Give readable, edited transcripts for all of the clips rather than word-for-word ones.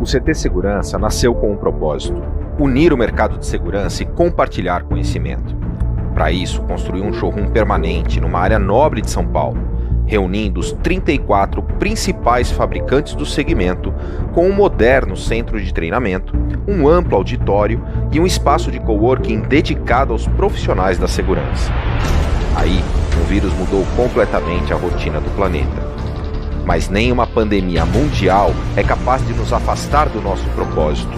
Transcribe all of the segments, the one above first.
O CT Segurança nasceu com um propósito: unir o mercado de segurança e compartilhar conhecimento. Para isso, construiu um showroom permanente numa área nobre de São Paulo, reunindo os 34 principais fabricantes do segmento, com um moderno centro de treinamento, um amplo auditório e um espaço de coworking dedicado aos profissionais da segurança. Aí, o vírus mudou completamente a rotina do planeta. Mas nem uma pandemia mundial é capaz de nos afastar do nosso propósito.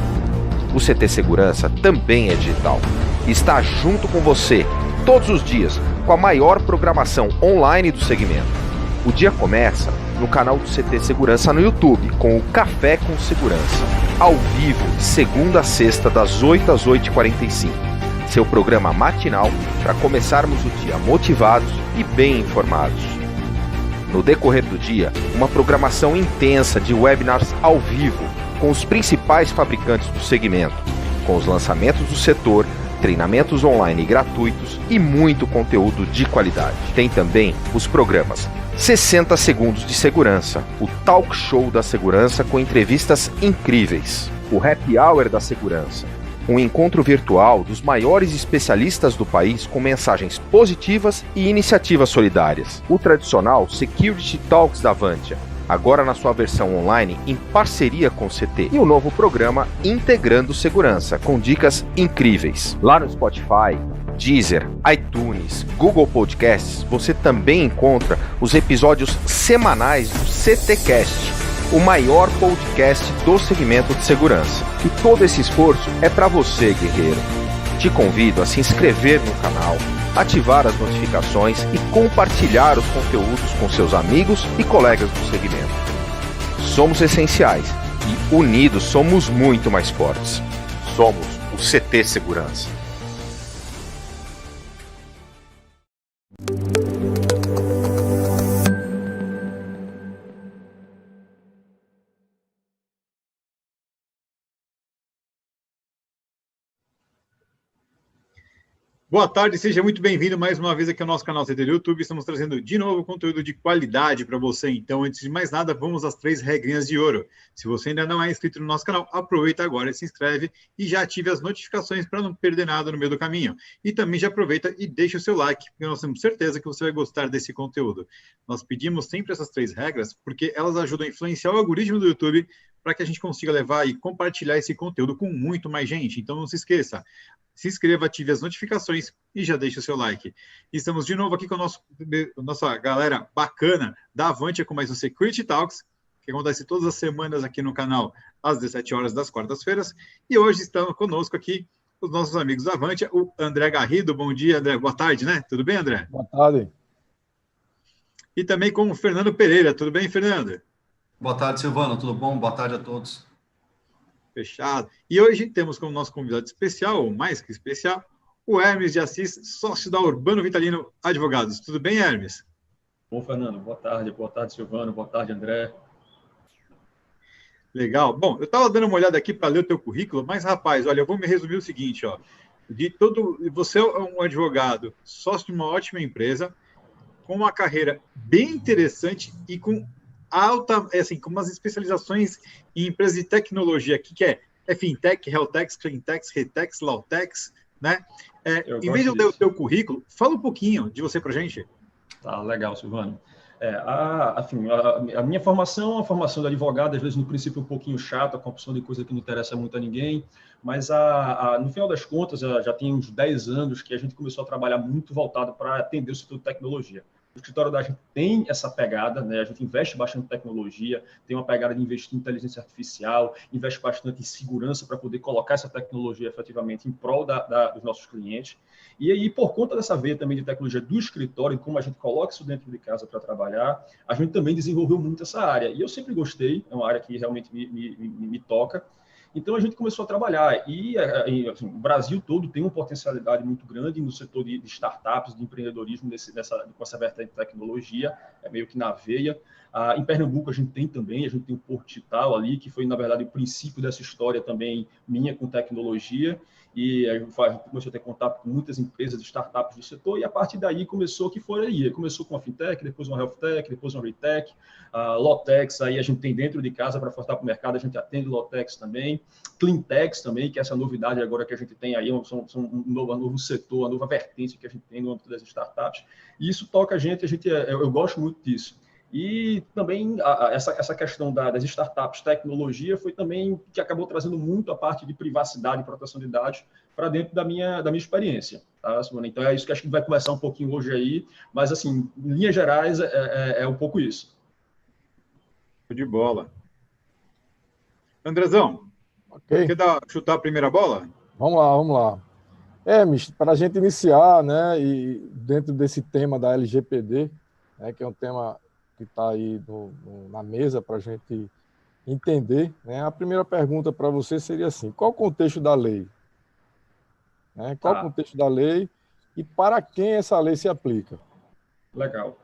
O CT Segurança também é digital e está junto com você, todos os dias, com a maior programação online do segmento. O dia começa no canal do CT Segurança no YouTube, com o Café com Segurança, ao vivo, de segunda a sexta, das 8 às 8h45. Seu programa matinal para começarmos o dia motivados e bem informados. No decorrer do dia, uma programação intensa de webinars ao vivo com os principais fabricantes do segmento, com os lançamentos do setor, treinamentos online gratuitos e muito conteúdo de qualidade. Tem também os programas 60 Segundos de Segurança, o Talk Show da Segurança com entrevistas incríveis, o Happy Hour da Segurança, um encontro virtual dos maiores especialistas do país com mensagens positivas e iniciativas solidárias. O tradicional Security Talks da Avantia, agora na sua versão online em parceria com o CT. E o novo programa Integrando Segurança, com dicas incríveis. Lá no Spotify, Deezer, iTunes, Google Podcasts, você também encontra os episódios semanais do CTcast, o maior podcast do segmento de segurança. E todo esse esforço é para você, guerreiro. Te convido a se inscrever no canal, ativar as notificações e compartilhar os conteúdos com seus amigos e colegas do segmento. Somos essenciais e unidos somos muito mais fortes. Somos o CT Segurança. Boa tarde, seja muito bem-vindo mais uma vez aqui ao nosso canal CT do YouTube. Estamos trazendo de novo conteúdo de qualidade para você. Então, antes de mais nada, vamos às 3 regrinhas de ouro. Se você ainda não é inscrito no nosso canal, aproveita agora e se inscreve e já ative as notificações para não perder nada no meio do caminho. E também já aproveita e deixa o seu like, porque nós temos certeza que você vai gostar desse conteúdo. Nós pedimos sempre essas 3 regras porque elas ajudam a influenciar o algoritmo do YouTube para que a gente consiga levar e compartilhar esse conteúdo com muito mais gente. Então, não se esqueça. Se inscreva, ative as notificações e já deixe o seu like. Estamos de novo aqui com a nossa galera bacana da Avantia com mais um Security Talks, que acontece todas as semanas aqui no canal, às 17 horas das quartas-feiras. E hoje estão conosco aqui os nossos amigos da Avantia, o André Garrido. Bom dia, André. Boa tarde, né? Tudo bem, André? Boa tarde. E também com o Fernando Pereira. Tudo bem, Fernando? Boa tarde, Silvano. Tudo bom? Boa tarde a todos. Fechado. E hoje temos como nosso convidado especial, ou mais que especial, o Hermes de Assis, sócio da Urbano Vitalino Advogados. Tudo bem, Hermes? Bom, Fernando. Boa tarde, Silvano. Boa tarde, André. Legal. Bom, eu estava dando uma olhada aqui para ler o teu currículo, mas, rapaz, olha, eu vou me resumir o seguinte, ó. Você é um advogado, sócio de uma ótima empresa, com uma carreira bem interessante e com com umas especializações em empresas de tecnologia, que é fintech, healthtech, cleantech, retech, lawtech, né? Em vez de eu ler o teu currículo, fala um pouquinho de você para a gente. Tá, legal, Silvano. A minha formação é uma formação de advogado, às vezes no princípio um pouquinho chata, com a opção de coisa que não interessa muito a ninguém, mas no final das contas, já tem uns 10 anos que a gente começou a trabalhar muito voltado para atender o setor de tecnologia. O escritório da gente tem essa pegada, né? A gente investe bastante em tecnologia, tem uma pegada de investir em inteligência artificial, investe bastante em segurança para poder colocar essa tecnologia efetivamente em prol dos nossos clientes. E aí, por conta dessa veia também de tecnologia do escritório, e como a gente coloca isso dentro de casa para trabalhar, a gente também desenvolveu muito essa área. E eu sempre gostei, é uma área que realmente me toca. Então, a gente começou a trabalhar. E assim, o Brasil todo tem uma potencialidade muito grande no setor de startups, de empreendedorismo, com essa vertente de tecnologia, é meio que na veia. Em Pernambuco, a gente tem também, a gente tem o Porto Digital ali, que foi, na verdade, o princípio dessa história também minha com tecnologia. E a gente começou a ter contato com muitas empresas de startups do setor, e a partir daí começou que foi aí. Começou com a fintech, depois uma health tech, depois uma retech, Lotex, aí a gente tem dentro de casa para forçar para o mercado, a gente atende Lotex também, Cleantechs também, que é essa novidade agora que a gente tem aí, um novo setor, uma nova vertente que a gente tem no âmbito das startups, e isso toca a gente eu gosto muito disso. E também essa questão das startups, tecnologia, foi também que acabou trazendo muito a parte de privacidade e proteção de dados para dentro da minha experiência. Tá, Simone? Então, é isso que acho que vai conversar um pouquinho hoje aí, mas, assim, em linhas gerais, é um pouco isso. De bola. Andrezão, Ok, quer chutar a primeira bola? vamos lá, vamos lá. Mister, para a gente iniciar, né, e dentro desse tema da LGPD, né, que é um tema que está aí na mesa para a gente entender, né, a primeira pergunta para você seria assim: qual o contexto da lei? Né, qual o contexto da lei e para quem essa lei se aplica? Legal.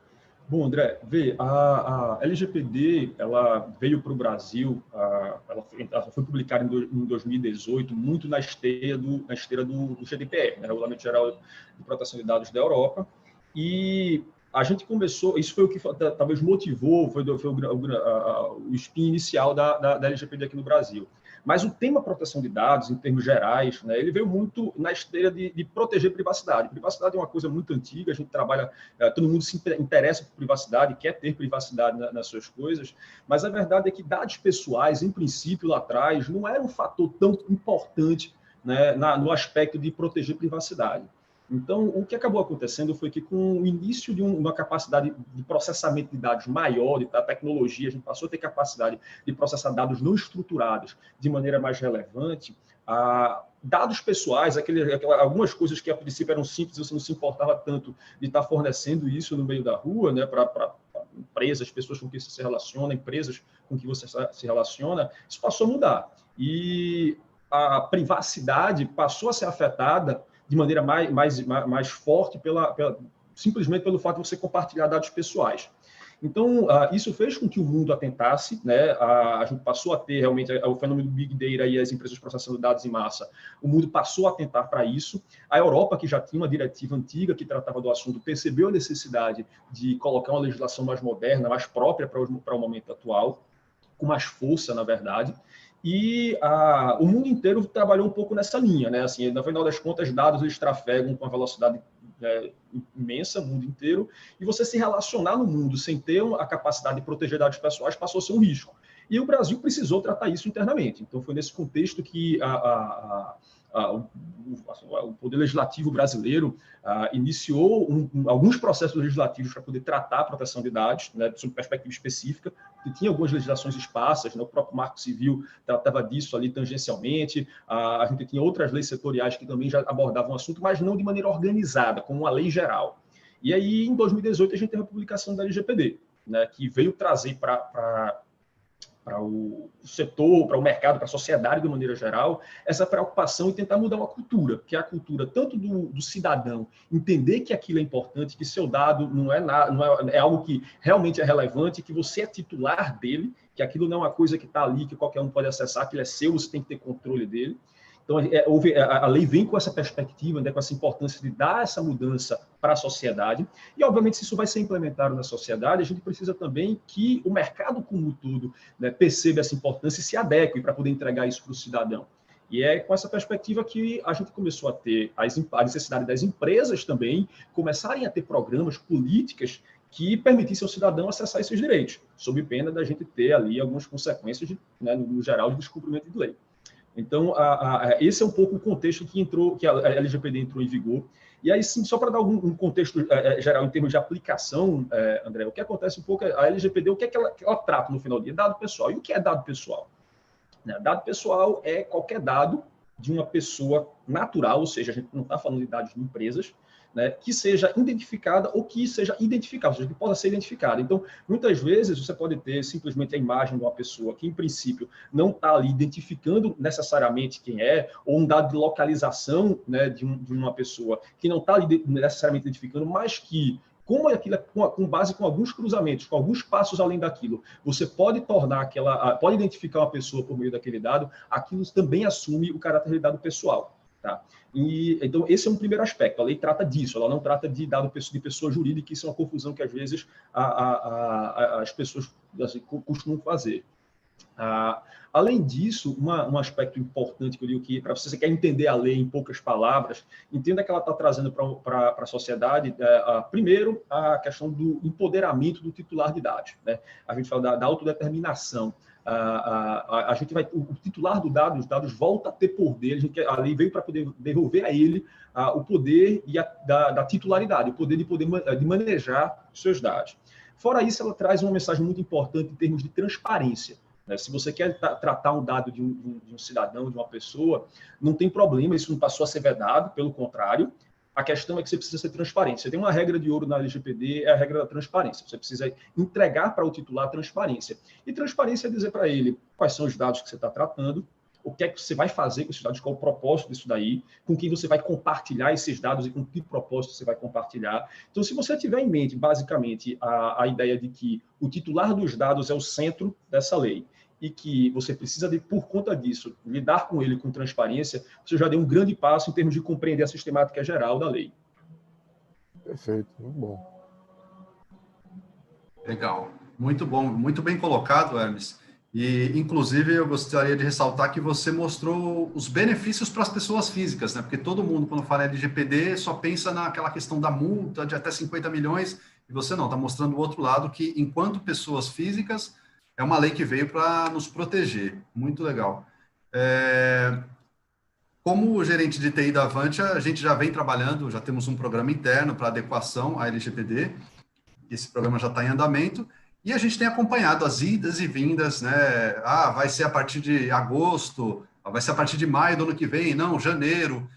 Bom, André, vê, a LGPD, ela veio para o Brasil, ela foi publicada em 2018, muito na esteira do GDPR, né, Regulamento Geral de Proteção de Dados da Europa, e a gente começou, isso foi o que talvez motivou, foi o spin inicial da LGPD aqui no Brasil. Mas o tema proteção de dados, em termos gerais, né, ele veio muito na esteira de proteger privacidade. Privacidade é uma coisa muito antiga, a gente trabalha, todo mundo se interessa por privacidade, quer ter privacidade nas suas coisas, mas a verdade é que dados pessoais, em princípio, lá atrás, não era um fator tão importante, né, no aspecto de proteger privacidade. Então, o que acabou acontecendo foi que, com o início de uma capacidade de processamento de dados maior, da tecnologia, a gente passou a ter capacidade de processar dados não estruturados de maneira mais relevante, dados pessoais, algumas coisas que a princípio eram simples, você não se importava tanto de estar fornecendo isso no meio da rua, né, para empresas, pessoas com quem você se relaciona, empresas com quem você se relaciona, isso passou a mudar. E a privacidade passou a ser afetada de maneira mais forte simplesmente pelo fato de você compartilhar dados pessoais. Então, isso fez com que o mundo atentasse, né? A gente passou a ter realmente o fenômeno do Big Data e as empresas processando dados em massa. O mundo passou a atentar para isso. A Europa, que já tinha uma diretiva antiga que tratava do assunto, percebeu a necessidade de colocar uma legislação mais moderna, mais própria para o momento atual, com mais força, na verdade. E o mundo inteiro trabalhou um pouco nessa linha, né? Assim, no final das contas, dados eles trafegam com uma velocidade imensa, o mundo inteiro, e você se relacionar no mundo sem ter a capacidade de proteger dados pessoais passou a ser um risco. E o Brasil precisou tratar isso internamente. Então, foi nesse contexto que o Poder Legislativo brasileiro iniciou alguns processos legislativos para poder tratar a proteção de dados, né, sob perspectiva específica, que tinha algumas legislações esparsas, né, o próprio Marco Civil tratava disso ali tangencialmente, a gente tinha outras leis setoriais que também já abordavam o assunto, mas não de maneira organizada, como uma lei geral. E aí, em 2018, a gente teve a publicação da LGPD, né, que veio trazer para o setor, para o mercado, para a sociedade de maneira geral, essa preocupação em tentar mudar uma cultura, que é a cultura tanto do cidadão entender que aquilo é importante, que seu dado não é algo que realmente é relevante, que você é titular dele, que aquilo não é uma coisa que está ali, que qualquer um pode acessar, que ele é seu, você tem que ter controle dele. Então, a lei vem com essa perspectiva, né, com essa importância de dar essa mudança para a sociedade. E, obviamente, se isso vai ser implementado na sociedade, a gente precisa também que o mercado como um todo, né, perceba essa importância e se adeque para poder entregar isso para o cidadão. E é com essa perspectiva que a gente começou a ter a necessidade das empresas também começarem a ter programas, políticas que permitissem ao cidadão acessar esses direitos, sob pena da gente ter ali algumas consequências, né, no geral, de descumprimento de lei. Então, esse é um pouco o contexto que a LGPD entrou em vigor. E aí, sim, só para dar um contexto geral em termos de aplicação, André, o que acontece um pouco, a LGPD, o que é que ela trata no final do dia? Dado pessoal. E o que é dado pessoal? Dado pessoal é qualquer dado de uma pessoa natural, ou seja, a gente não está falando de dados de empresas, né, que seja identificada ou que seja identificável, ou seja, que possa ser identificada. Então, muitas vezes, você pode ter simplesmente a imagem de uma pessoa que, em princípio, não está ali identificando necessariamente quem é, ou um dado de localização, né, de uma pessoa que não está ali necessariamente identificando, mas que, como aquilo com base com alguns cruzamentos, com alguns passos além daquilo, você pode pode identificar uma pessoa por meio daquele dado, aquilo também assume o caráter de dado pessoal. Tá? Então, esse é um primeiro aspecto. A lei trata disso, ela não trata de dado de pessoa jurídica, isso é uma confusão que, às vezes, as pessoas assim, costumam fazer. Além disso, um aspecto importante que eu digo que, para você quer entender a lei em poucas palavras, entenda que ela está trazendo para a sociedade, primeiro, a questão do empoderamento do titular de dados, né? A gente fala da autodeterminação. A gente o titular dos dados volta a ter poder, a lei veio para poder devolver a ele o poder da titularidade, o poder de manejar os seus dados. Fora isso, ela traz uma mensagem muito importante em termos de transparência. Se você quer tratar um dado de um cidadão, de uma pessoa, não tem problema, isso não passou a ser vedado, pelo contrário. A questão é que você precisa ser transparente. Você tem uma regra de ouro na LGPD, é a regra da transparência. Você precisa entregar para o titular a transparência. E transparência é dizer para ele quais são os dados que você está tratando, o que é que você vai fazer com esses dados, qual o propósito disso daí, com quem você vai compartilhar esses dados e com que propósito você vai compartilhar. Então, se você tiver em mente, basicamente, a ideia de que o titular dos dados é o centro dessa lei, e que você precisa, por conta disso, lidar com ele com transparência, você já deu um grande passo em termos de compreender a sistemática geral da lei. Perfeito, muito bom. Legal, muito bom, muito bem colocado, Hermes. E, inclusive, eu gostaria de ressaltar que você mostrou os benefícios para as pessoas físicas, né? Porque todo mundo, quando fala LGPD, só pensa naquela questão da multa de até 50 milhões, e você não, está mostrando o outro lado, que, enquanto pessoas físicas, é uma lei que veio para nos proteger. Muito legal. Como gerente de TI da Avantia, a gente já vem trabalhando, já temos um programa interno para adequação à LGPD. Esse programa já está em andamento. E a gente tem acompanhado as idas e vindas, né? Vai ser a partir de agosto, vai ser a partir de maio do ano que vem, não, janeiro.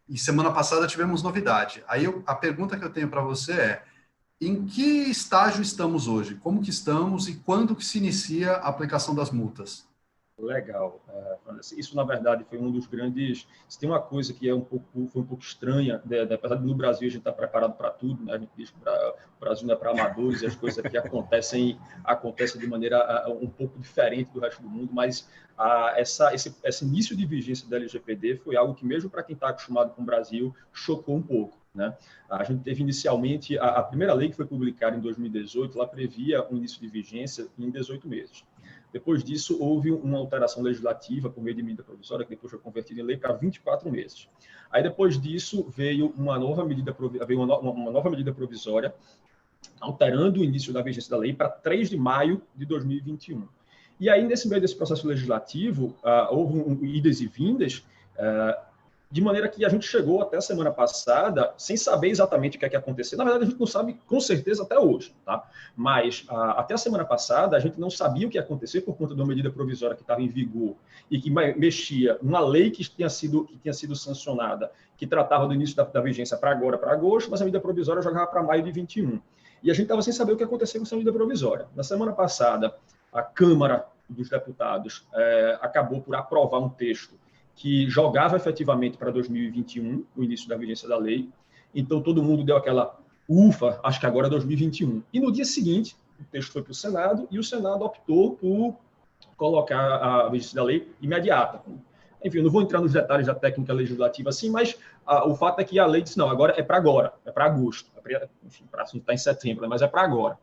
E semana passada tivemos novidade. Aí a pergunta que eu tenho para você é: em que estágio estamos hoje? Como que estamos e quando que se inicia a aplicação das multas? Legal. Isso, na verdade, foi um dos grandes... Se tem uma coisa que foi um pouco estranha, apesar de no Brasil a gente está preparado para tudo, né? A gente diz que o Brasil não é para amadores e as coisas aqui acontecem de maneira um pouco diferente do resto do mundo, mas esse início de vigência da LGPD foi algo que, mesmo para quem está acostumado com o Brasil, chocou um pouco, né? A gente teve inicialmente, a primeira lei que foi publicada em 2018, ela previa um início de vigência em 18 meses. Depois disso, houve uma alteração legislativa por meio de medida provisória, que depois foi convertida em lei para 24 meses. Aí, depois disso, veio uma nova medida provisória, alterando o início da vigência da lei para 3 de maio de 2021. E aí, nesse meio desse processo legislativo, houve idas e vindas, de maneira que a gente chegou até a semana passada sem saber exatamente o que é que ia acontecer. Na verdade, a gente não sabe com certeza até hoje, tá? Mas até a semana passada a gente não sabia o que ia acontecer por conta de uma medida provisória que estava em vigor e que mexia numa lei que tinha sido sancionada, que tratava do início da vigência para agora, para agosto, mas a medida provisória jogava para maio de 21. E a gente estava sem saber o que ia acontecer com essa medida provisória. Na semana passada, a Câmara dos Deputados acabou por aprovar um texto que jogava efetivamente para 2021, o início da vigência da lei. Então, todo mundo deu aquela ufa, acho que agora é 2021. E no dia seguinte, o texto foi para o Senado, e o Senado optou por colocar a vigência da lei imediata. Enfim, eu não vou entrar nos detalhes da técnica legislativa assim, mas o fato é que a lei disse, não, agora, é para agosto. Enfim, para está em setembro, mas é para agora.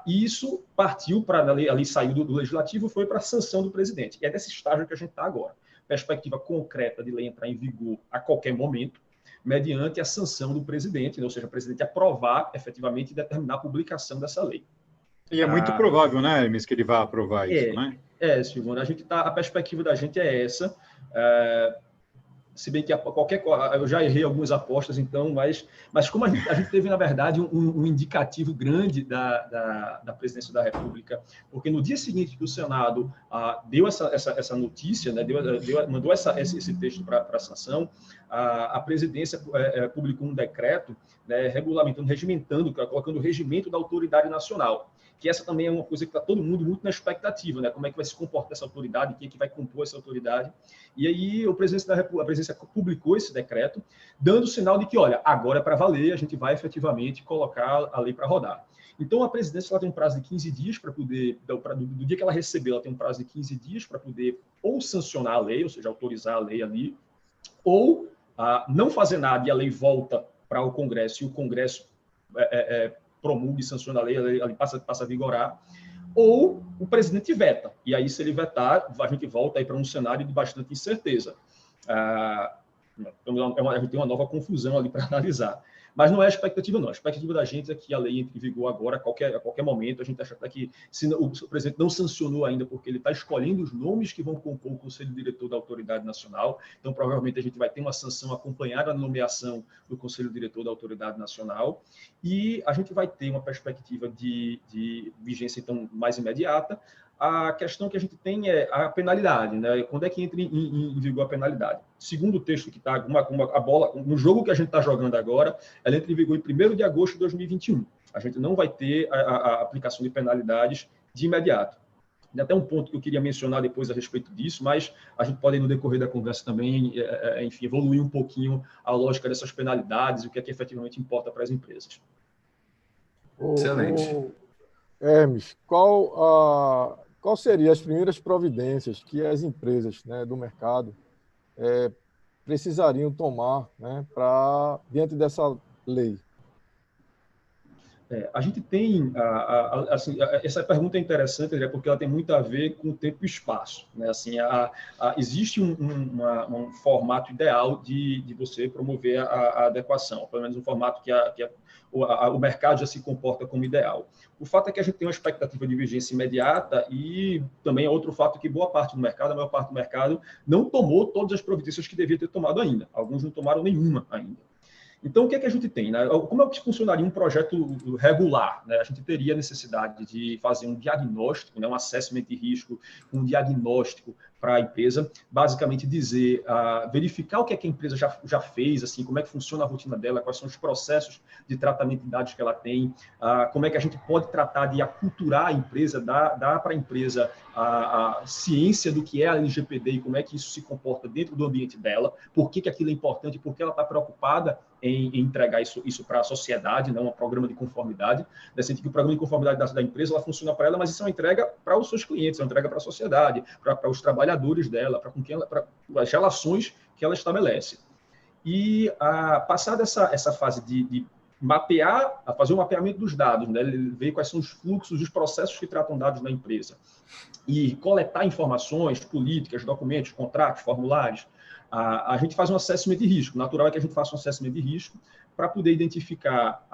E isso partiu para a lei saiu do legislativo, foi para a sanção do presidente. E é desse estágio que a gente está agora. Perspectiva concreta de lei entrar em vigor a qualquer momento, mediante a sanção do presidente, ou seja, o presidente aprovar efetivamente e determinar a publicação dessa lei. E é muito provável, né, Hermes, que ele vá aprovar isso, né? Silvano, a perspectiva da gente é essa. se bem que eu já errei algumas apostas, então, mas como a gente teve, na verdade, um indicativo grande da Presidência da República, porque no dia seguinte que o Senado deu essa notícia, né, mandou esse texto para a sanção, a Presidência publicou um decreto, né, regimentando, colocando o regimento da autoridade nacional, que essa também é uma coisa que está todo mundo muito na expectativa, né? Como é que vai se comportar essa autoridade, quem é que vai compor essa autoridade. E aí a Presidência publicou esse decreto, dando sinal de que, olha, agora é para valer, a gente vai efetivamente colocar a lei para rodar. Então, a Presidência ela tem um prazo de 15 dias para poder, do dia que ela recebeu, ela tem um prazo de 15 dias para poder ou sancionar a lei, ou seja, autorizar a lei ali, ou não fazer nada e a lei volta para o Congresso e o Congresso promulga e sanciona a lei passa a vigorar, ou o presidente veta. E aí, se ele vetar, a gente volta aí para um cenário de bastante incerteza. A gente tem uma nova confusão ali para analisar. Mas não é a expectativa, não. A expectativa da gente é que a lei entre em vigor agora, a qualquer momento. A gente acha até que se o presidente não sancionou ainda, porque ele está escolhendo os nomes que vão compor o Conselho Diretor da Autoridade Nacional. Então, provavelmente, a gente vai ter uma sanção acompanhada da nomeação do Conselho Diretor da Autoridade Nacional. E a gente vai ter uma perspectiva de vigência, então, mais imediata. A questão que a gente tem é a penalidade, né? Quando é que entra em vigor a penalidade? Segundo o texto que está, a bola, no jogo que a gente está jogando agora, ela entra em vigor em 1º de agosto de 2021. A gente não vai ter a aplicação de penalidades de imediato. Tem até um ponto que eu queria mencionar depois a respeito disso, mas a gente pode, no decorrer da conversa também, enfim, evoluir um pouquinho a lógica dessas penalidades e o que é que efetivamente importa para as empresas. Excelente. Hermes, qual seriam as primeiras providências que as empresas, né, do mercado precisariam tomar, né, diante dessa lei? A gente tem, assim, essa pergunta é interessante, né, porque ela tem muito a ver com o tempo e espaço, né? Assim, existe um formato ideal de você promover a adequação, pelo menos um formato que o mercado já se comporta como ideal. O fato é que a gente tem uma expectativa de vigência imediata e também é outro fato que boa parte do mercado, a maior parte do mercado, não tomou todas as providências que devia ter tomado ainda. Alguns não tomaram nenhuma ainda. Então, o que é que a gente tem, né? Como é que funcionaria um projeto regular, né? A gente teria necessidade de fazer um diagnóstico, né? Um assessment de risco, um diagnóstico para a empresa, basicamente dizer, verificar o que é que a empresa já fez, assim, como é que funciona a rotina dela, quais são os processos de tratamento de dados que ela tem, como é que a gente pode tratar de aculturar a empresa, dar para a empresa a ciência do que é a LGPD e como é que isso se comporta dentro do ambiente dela, por que aquilo é importante, por que ela está preocupada em entregar isso para a sociedade, não um programa de conformidade, no sentido que o programa de conformidade da empresa ela funciona para ela, mas isso é uma entrega para os seus clientes, é uma entrega para a sociedade, para os trabalhadores dela, para as relações que ela estabelece. E passada essa fase de mapear, fazer um mapeamento dos dados, né, ver quais são os fluxos, os processos que tratam dados da empresa, e coletar informações, políticas, documentos, contratos, formulários, a gente faz um assessment de risco. Natural é que a gente faça um assessment de risco para poder identificar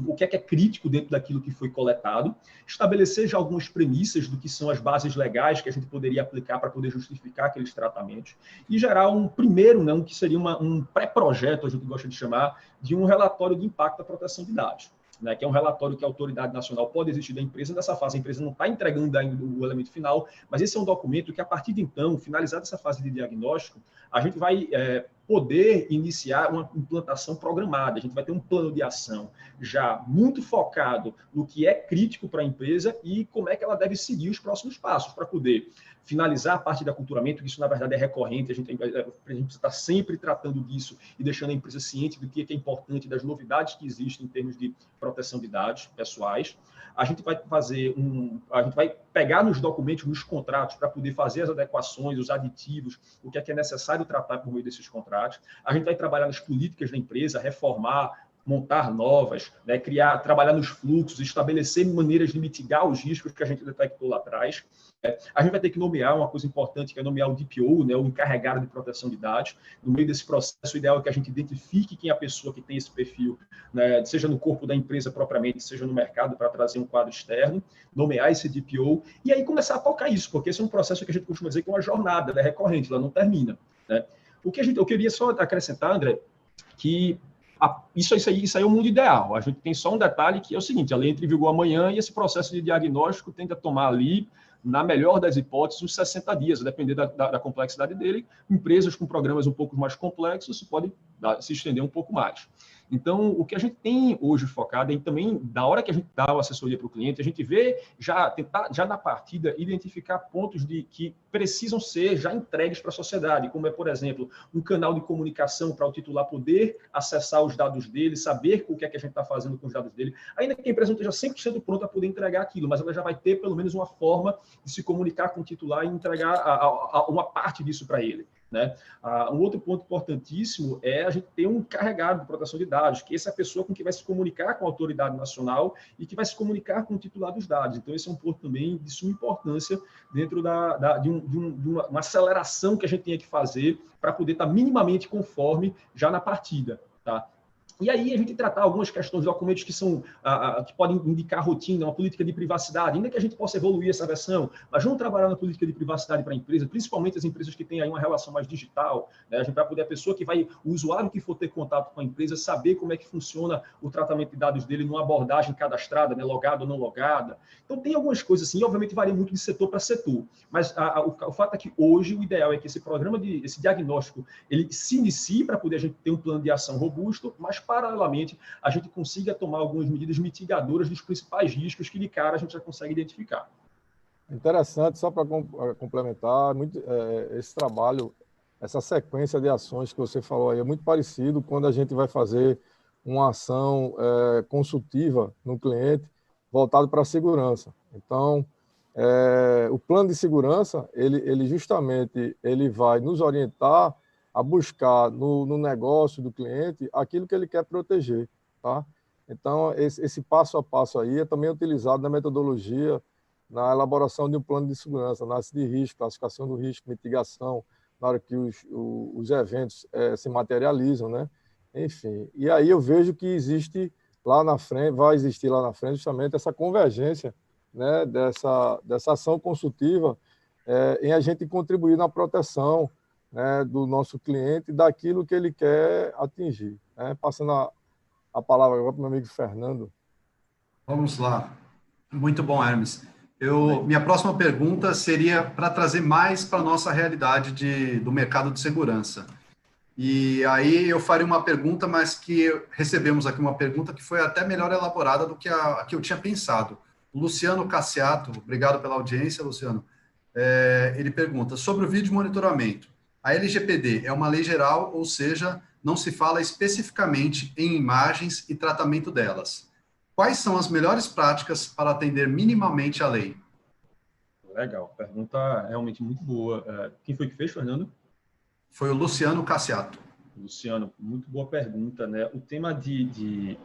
o que é crítico dentro daquilo que foi coletado, estabelecer já algumas premissas do que são as bases legais que a gente poderia aplicar para poder justificar aqueles tratamentos e gerar um primeiro, né, que seria um pré-projeto, a gente gosta de chamar, de um relatório de impacto da proteção de dados. Né, que é um relatório que a autoridade nacional pode exigir da empresa. Nessa fase, a empresa não está entregando ainda o elemento final, mas esse é um documento que, a partir de então, finalizada essa fase de diagnóstico, a gente vai poder iniciar uma implantação programada. A gente vai ter um plano de ação já muito focado no que é crítico para a empresa e como é que ela deve seguir os próximos passos para poder finalizar a parte de aculturamento, que isso, na verdade, é recorrente, a gente está sempre tratando disso e deixando a empresa ciente do que é importante, das novidades que existem em termos de proteção de dados pessoais. A gente vai pegar nos documentos, nos contratos, para poder fazer as adequações, os aditivos, o que é necessário tratar por meio desses contratos. A gente vai trabalhar nas políticas da empresa, reformar, montar novas, né, trabalhar nos fluxos, estabelecer maneiras de mitigar os riscos que a gente detectou lá atrás. A gente vai ter que nomear uma coisa importante, que é nomear o DPO, né, o encarregado de proteção de dados. No meio desse processo, o ideal é que a gente identifique quem é a pessoa que tem esse perfil, né, seja no corpo da empresa propriamente, seja no mercado, para trazer um quadro externo, nomear esse DPO, e aí começar a tocar isso, porque esse é um processo que a gente costuma dizer que é uma jornada, né, recorrente, ela não termina, né? Eu queria só acrescentar, André, que isso aí é o mundo ideal. A gente tem só um detalhe que é o seguinte: a lei entra em vigor amanhã e esse processo de diagnóstico tende a tomar ali, na melhor das hipóteses, uns 60 dias, a depender da complexidade dele. Empresas com programas um pouco mais complexos, isso pode se estender um pouco mais. Então, o que a gente tem hoje focado em também, da hora que a gente dá a assessoria para o cliente, a gente vê, tentar já na partida, identificar pontos que precisam ser já entregues para a sociedade, como é, por exemplo, um canal de comunicação para o titular poder acessar os dados dele, saber o que é que a gente está fazendo com os dados dele, ainda que a empresa não esteja 100% pronta a poder entregar aquilo, mas ela já vai ter pelo menos uma forma de se comunicar com o titular e entregar uma parte disso para ele. Né? Um outro ponto importantíssimo é a gente ter um encarregado de proteção de dados, que essa é a pessoa com que vai se comunicar com a autoridade nacional e que vai se comunicar com o titular dos dados. Então, esse é um ponto também de suma importância dentro de uma aceleração que a gente tenha que fazer para poder estar minimamente conforme já na partida. Tá? E aí a gente tratar algumas questões de documentos que podem indicar rotina, uma política de privacidade, ainda que a gente possa evoluir essa versão, mas vamos trabalhar na política de privacidade para a empresa, principalmente as empresas que têm aí uma relação mais digital, né? A gente vai poder, o usuário que for ter contato com a empresa, saber como é que funciona o tratamento de dados dele numa abordagem cadastrada, né? Logada ou não logada. Então tem algumas coisas assim, obviamente varia muito de setor para setor, mas o fato é que hoje o ideal é que esse programa, esse diagnóstico, ele se inicie para poder a gente ter um plano de ação robusto, mas paralelamente, a gente consiga tomar algumas medidas mitigadoras dos principais riscos que, de cara, a gente já consegue identificar. Interessante, só para complementar, esse trabalho, essa sequência de ações que você falou aí, é muito parecido quando a gente vai fazer uma ação consultiva no cliente voltado para a segurança. Então, o plano de segurança, ele justamente vai nos orientar a buscar no negócio do cliente aquilo que ele quer proteger, tá? Então, esse passo a passo aí é também utilizado na metodologia, na elaboração de um plano de segurança, análise de risco, classificação do risco, mitigação, na hora que os eventos se materializam, né? Enfim, e aí eu vejo que vai existir lá na frente justamente essa convergência, né, dessa ação consultiva em a gente contribuir na proteção, né, do nosso cliente, daquilo que ele quer atingir. Né? Passando a palavra agora para o meu amigo Fernando. Vamos lá. Muito bom, Hermes. Minha próxima pergunta seria para trazer mais para a nossa realidade do mercado de segurança. E aí eu faria uma pergunta, mas que recebemos aqui uma pergunta que foi até melhor elaborada do que a que eu tinha pensado. O Luciano Cassiato, obrigado pela audiência, Luciano. Ele pergunta sobre o vídeo monitoramento. A LGPD é uma lei geral, ou seja, não se fala especificamente em imagens e tratamento delas. Quais são as melhores práticas para atender minimamente a lei? Legal, pergunta realmente muito boa. Quem foi que fez, Fernando? Foi o Luciano Cassiato. Luciano, muito boa pergunta, né? O tema de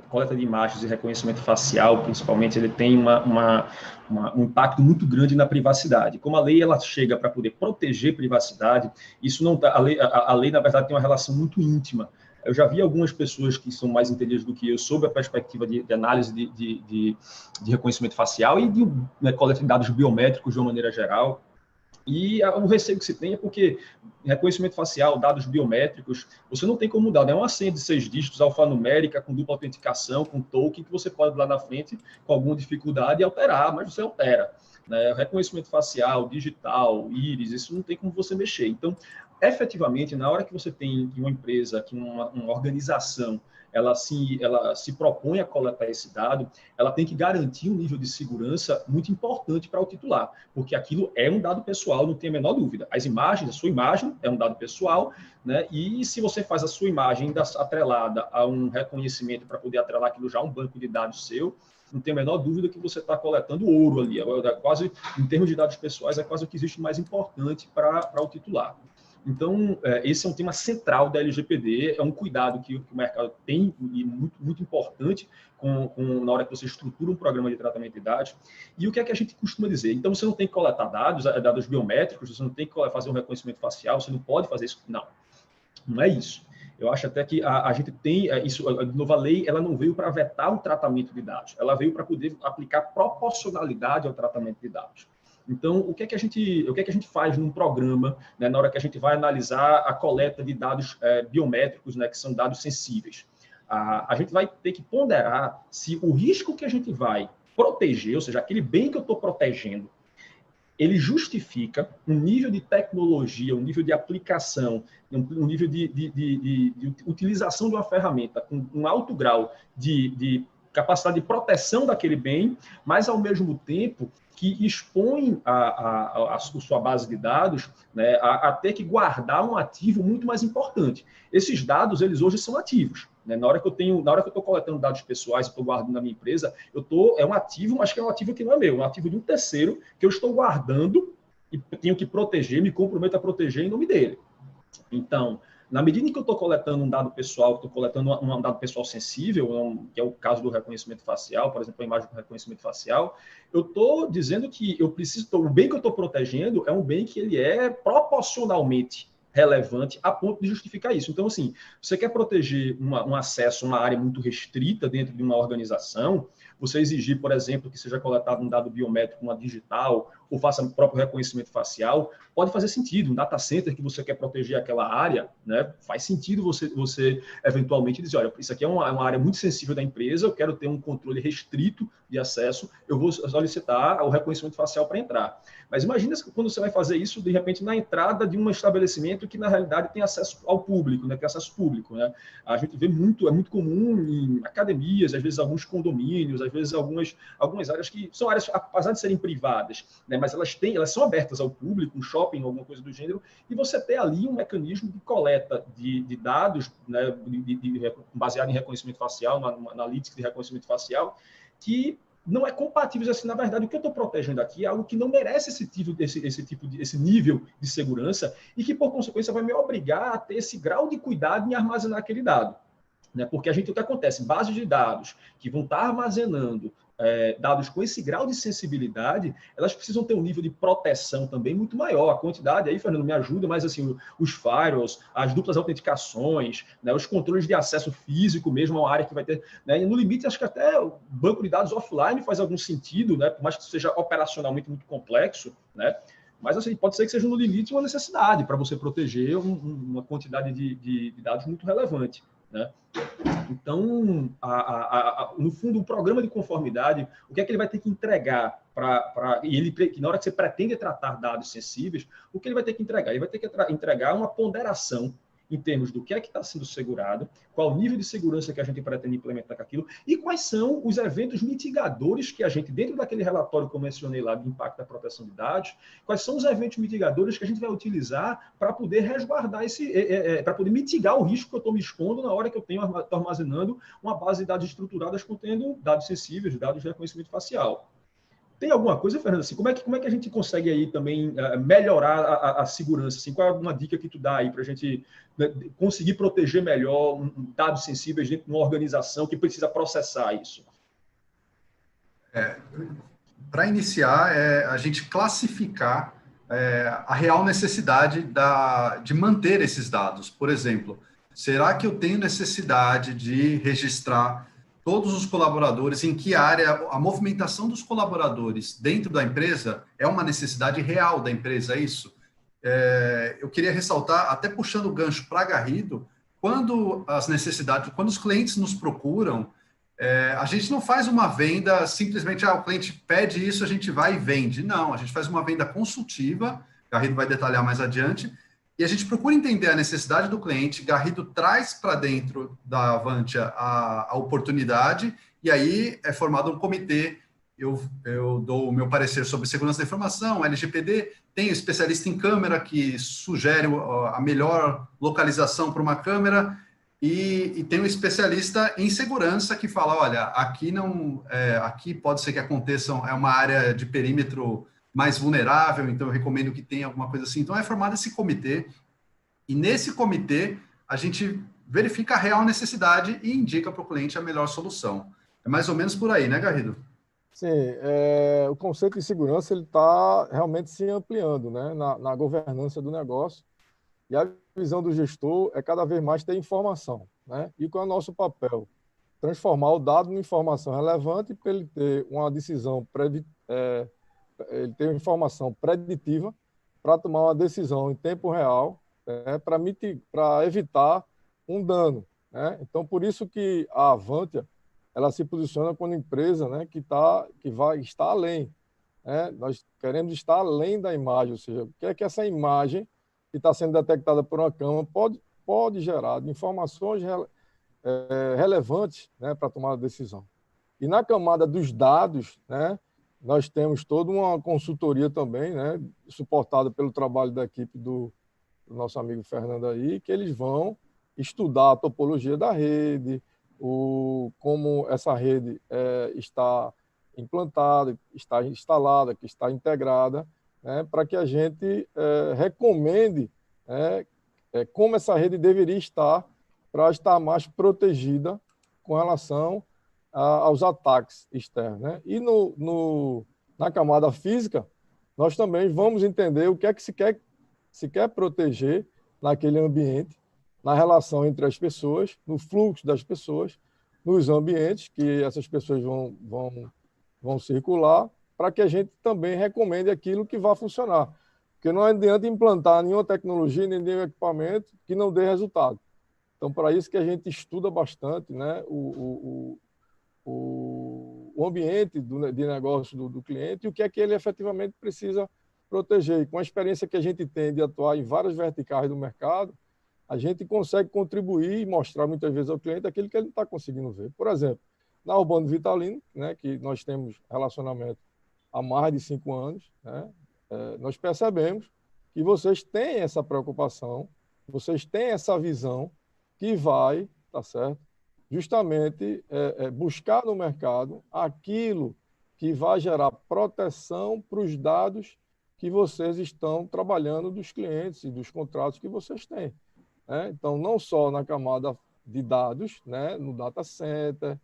coleta de imagens e reconhecimento facial, principalmente, ele tem um impacto muito grande na privacidade. Como a lei ela chega para poder proteger privacidade, isso não tá, a lei, na verdade, tem uma relação muito íntima. Eu já vi algumas pessoas que são mais entendidas do que eu sobre a perspectiva de análise de reconhecimento facial e de coleta de dados biométricos de uma maneira geral. E o receio que se tem é porque reconhecimento facial, dados biométricos, você não tem como mudar, né? É uma senha de 6 dígitos, alfanumérica, com dupla autenticação, com token, que você pode lá na frente, com alguma dificuldade, alterar, mas você altera. Né? Reconhecimento facial, digital, íris, isso não tem como você mexer. Então, efetivamente, na hora que você tem uma empresa, que uma organização, ela se propõe a coletar esse dado, ela tem que garantir um nível de segurança muito importante para o titular, porque aquilo é um dado pessoal, não tem a menor dúvida. As imagens, a sua imagem é um dado pessoal, né? E se você faz a sua imagem ainda atrelada a um reconhecimento para poder atrelar aquilo já a um banco de dados seu, não tem a menor dúvida que você está coletando ouro ali. Quase, em termos de dados pessoais, é quase o que existe mais importante para o titular. Então, esse é um tema central da LGPD, é um cuidado que o mercado tem e muito, muito importante na hora que você estrutura um programa de tratamento de dados. E o que é que a gente costuma dizer? Então, você não tem que coletar dados biométricos, você não tem que fazer um reconhecimento facial, você não pode fazer isso. Não é isso. Eu acho até que a gente tem isso, a nova lei, ela não veio para vetar o tratamento de dados, ela veio para poder aplicar proporcionalidade ao tratamento de dados. Então, o que é que a gente faz num programa, né, na hora que a gente vai analisar a coleta de dados biométricos, né, que são dados sensíveis? A gente vai ter que ponderar se o risco que a gente vai proteger, ou seja, aquele bem que eu estou protegendo, ele justifica um nível de tecnologia, um nível de aplicação, um nível de utilização de uma ferramenta com um alto grau de capacidade de proteção daquele bem, mas, ao mesmo tempo, que expõe a sua base de dados, né, a ter que guardar um ativo muito mais importante. Esses dados, eles hoje são ativos. Né? Na hora que eu estou coletando dados pessoais, estou guardando na minha empresa, é um ativo, mas que é um ativo que não é meu, é um ativo de um terceiro que eu estou guardando e tenho que proteger, me comprometo a proteger em nome dele. Então, na medida em que eu estou coletando um dado pessoal, estou coletando um dado pessoal sensível, que é o caso do reconhecimento facial, por exemplo, a imagem com reconhecimento facial, eu estou dizendo que o bem que eu estou protegendo é um bem que ele é proporcionalmente relevante a ponto de justificar isso. Então, assim, você quer proteger um acesso a uma área muito restrita dentro de uma organização, você exigir, por exemplo, que seja coletado um dado biométrico, uma digital, ou faça o próprio reconhecimento facial, pode fazer sentido. Um data center que você quer proteger aquela área, né, faz sentido você eventualmente dizer, olha, isso aqui é uma área muito sensível da empresa, eu quero ter um controle restrito de acesso, eu vou solicitar o reconhecimento facial para entrar. Mas imagina quando você vai fazer isso, de repente, na entrada de um estabelecimento que, na realidade, tem acesso ao público, né, tem acesso público. Né? A gente vê é muito comum em academias, às vezes alguns condomínios, às vezes algumas áreas que são áreas, apesar de serem privadas, né, mas elas são abertas ao público, um shopping, alguma coisa do gênero, e você ter ali um mecanismo de coleta de dados, né, baseado em reconhecimento facial, na analítica de reconhecimento facial, que não é compatível, assim, na verdade, o que eu estou protegendo aqui é algo que não merece esse nível de segurança e que, por consequência, vai me obrigar a ter esse grau de cuidado em armazenar aquele dado. Né? Porque o que acontece? Bases de dados que vão estar armazenando dados com esse grau de sensibilidade, elas precisam ter um nível de proteção também muito maior. A quantidade, aí, Fernando, me ajuda, mas assim, os firewalls, as duplas autenticações, né, os controles de acesso físico mesmo, uma área que vai ter... Né, e no limite, acho que até o banco de dados offline faz algum sentido, né, por mais que isso seja operacionalmente muito complexo, né, mas assim, pode ser que seja no limite uma necessidade para você proteger uma quantidade de dados muito relevante. Né? Então, no fundo, o programa de conformidade, o que é que ele vai ter que entregar na hora que você pretende tratar dados sensíveis, o que ele vai ter que entregar? Ele vai ter que entregar uma ponderação em termos do que é que está sendo segurado, qual o nível de segurança que a gente pretende implementar com aquilo e quais são os eventos mitigadores que a gente, dentro daquele relatório que eu mencionei lá do impacto da proteção de dados, quais são os eventos mitigadores que a gente vai utilizar para poder resguardar para poder mitigar o risco que eu estou me expondo na hora que eu estou armazenando uma base de dados estruturadas contendo dados sensíveis, dados de reconhecimento facial. Tem alguma coisa, Fernando, assim, como é que a gente consegue aí também melhorar a segurança? Assim, qual é alguma dica que tu dá aí para a gente, né, conseguir proteger melhor dados sensíveis dentro de uma organização que precisa processar isso? Para iniciar, a gente classificar a real necessidade de manter esses dados. Por exemplo, será que eu tenho necessidade de registrar todos os colaboradores, em que área a movimentação dos colaboradores dentro da empresa é uma necessidade real da empresa, é isso? Eu queria ressaltar, até puxando o gancho para Garrido, quando os clientes nos procuram, a gente não faz uma venda simplesmente, o cliente pede isso, a gente vai e vende. Não, a gente faz uma venda consultiva, Garrido vai detalhar mais adiante, e a gente procura entender a necessidade do cliente, Garrido traz para dentro da Avantia a oportunidade, e aí é formado um comitê, eu dou o meu parecer sobre segurança da informação, LGPD, tenho especialista em câmera que sugere a melhor localização para uma câmera, e tem um especialista em segurança que fala, olha, aqui pode ser que aconteça, é uma área de perímetro mais vulnerável, então eu recomendo que tenha alguma coisa assim. Então é formado esse comitê, e nesse comitê a gente verifica a real necessidade e indica para o cliente a melhor solução. É mais ou menos por aí, né, Garrido? Sim, o conceito de segurança está realmente se ampliando, né, na governança do negócio, e a visão do gestor é cada vez mais ter informação, né? E qual é o nosso papel? Transformar o dado em informação relevante para ele ter uma decisão ele tem uma informação preditiva para tomar uma decisão em tempo real, né, para evitar um dano, né? Então, por isso que a Avantia ela se posiciona como empresa, né, que vai estar além, né? Nós queremos estar além da imagem, ou seja, o que é que essa imagem que está sendo detectada por uma câmera pode gerar de informações relevantes, né, para tomar a decisão. E na camada dos dados, né, nós temos toda uma consultoria também, né, suportada pelo trabalho da equipe do nosso amigo Fernando aí, que eles vão estudar a topologia da rede, como essa rede está implantada, está instalada, que está integrada, né, para que a gente recomende como essa rede deveria estar para estar mais protegida com relação aos ataques externos, né? E na camada física, nós também vamos entender o que é que se quer proteger naquele ambiente, na relação entre as pessoas, no fluxo das pessoas, nos ambientes que essas pessoas vão circular, para que a gente também recomende aquilo que vai funcionar. Porque não adianta implantar nenhuma tecnologia, nem nenhum equipamento que não dê resultado. Então, para isso que a gente estuda bastante, né, o ambiente de negócio do cliente e o que é que ele efetivamente precisa proteger. E com a experiência que a gente tem de atuar em várias verticais do mercado, a gente consegue contribuir e mostrar muitas vezes ao cliente aquilo que ele não está conseguindo ver. Por exemplo, na Urbano Vitalino, né, que nós temos relacionamento há mais de 5 anos, né, nós percebemos que vocês têm essa preocupação, vocês têm essa visão que vai, tá certo, justamente buscar no mercado aquilo que vai gerar proteção para os dados que vocês estão trabalhando dos clientes e dos contratos que vocês têm, né? Então, não só na camada de dados, né, no data center,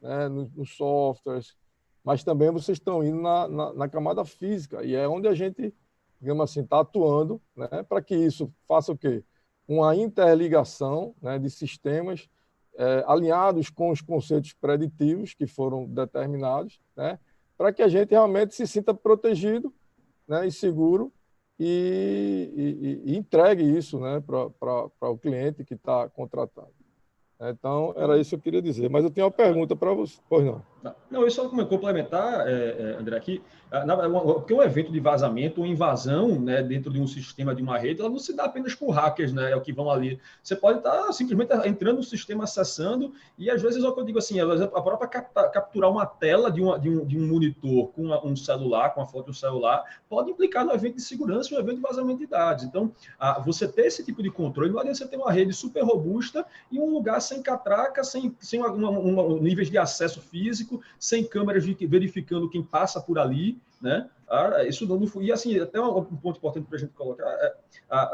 né, nos softwares, mas também vocês estão indo na camada física, e é onde a gente, digamos assim, está atuando, né, para que isso faça o quê? Uma interligação, né, de sistemas alinhados com os conceitos preditivos que foram determinados, né, para que a gente realmente se sinta protegido, né, e seguro e entregue isso, né, para o cliente que está contratado. Então, era isso que eu queria dizer. Mas eu tenho uma pergunta para você. Pois não. Não, eu só complementar, André, aqui, porque um evento de vazamento ou invasão, né, dentro de um sistema, de uma rede, ela não se dá apenas por hackers, né, é o que vão ali. Você pode estar simplesmente entrando no sistema, acessando, e às vezes, é o que eu digo assim, a própria capturar uma tela de um monitor com um celular, com a foto do celular, pode implicar no evento de segurança e no evento de vazamento de dados. Então, você ter esse tipo de controle, não adianta você ter uma rede super robusta e um lugar sem catraca, sem níveis de acesso físico, sem câmeras verificando quem passa por ali, né? Isso não foi. E assim, até um ponto importante para a gente colocar,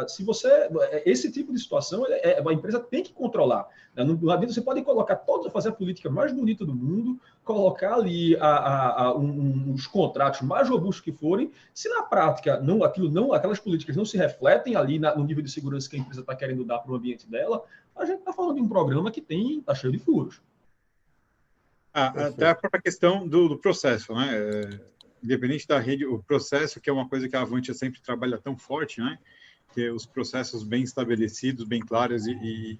se você, esse tipo de situação, a empresa tem que controlar, né? Lá dentro você pode colocar fazer a política mais bonita do mundo, colocar ali os contratos mais robustos que forem, se na prática aquelas políticas não se refletem ali no nível de segurança que a empresa está querendo dar para o ambiente dela, a gente está falando de um programa que está cheio de furos. Até a própria questão do processo, né? Independente da rede, o processo, que é uma coisa que a Avantia sempre trabalha tão forte, né? Que é os processos bem estabelecidos, bem claros e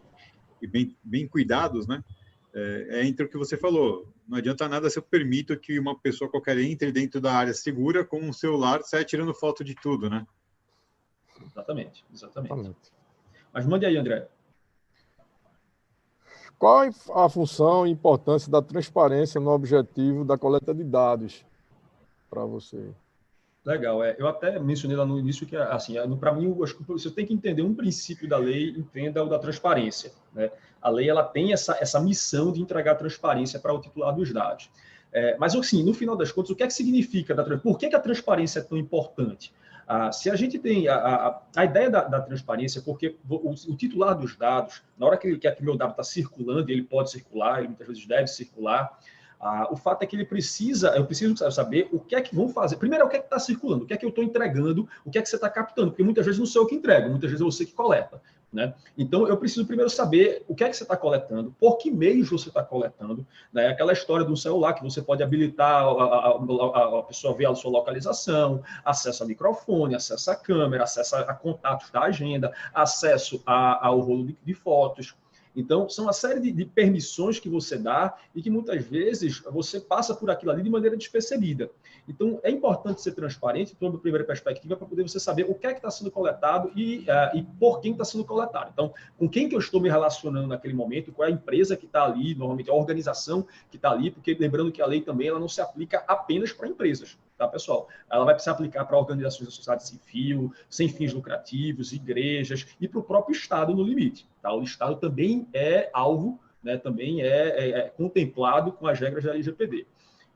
bem cuidados, né? Entre o que você falou. Não adianta nada se eu permito que uma pessoa qualquer entre dentro da área segura com um celular, saia tirando foto de tudo, né? Exatamente. Mas mande aí, André. Qual a função e importância da transparência no objetivo da coleta de dados para você? Legal, eu até mencionei lá no início que, assim, para mim, eu acho que você tem que entender um princípio da lei, entenda o da transparência, né? A lei, ela tem essa missão de entregar transparência para o titular dos dados. Mas, assim, no final das contas, o que é que significa da transparência? Por que a transparência é tão importante? Se a gente tem a ideia da transparência, porque o titular dos dados, na hora que ele quer que o meu dado está circulando, ele pode circular, ele muitas vezes deve circular, o fato é que eu preciso saber o que é que vão fazer. Primeiro, o que é que está circulando, o que é que eu estou entregando, o que é que você está captando, porque muitas vezes não sou eu que entrego, muitas vezes é você que coleta. né? Então, eu preciso primeiro saber o que é que você está coletando, por que meios você está coletando, né? Aquela história do celular que você pode habilitar a pessoa ver a sua localização, acesso a microfone, acesso à câmera, acesso a contatos da agenda, acesso ao rolo de fotos. Então, são uma série de permissões que você dá e que muitas vezes você passa por aquilo ali de maneira despercebida. Então, é importante ser transparente, toda a primeira perspectiva, para poder você saber o que é que está sendo coletado e por quem está sendo coletado. Então, com quem que eu estou me relacionando naquele momento, qual é a empresa que está ali, normalmente a organização que está ali, porque lembrando que a lei também ela não se aplica apenas para empresas. Tá, pessoal? Ela vai se aplicar para organizações da sociedade civil, sem fins lucrativos, igrejas e para o próprio Estado no limite. Tá? O Estado também é alvo, né? Também é contemplado com as regras da LGPD.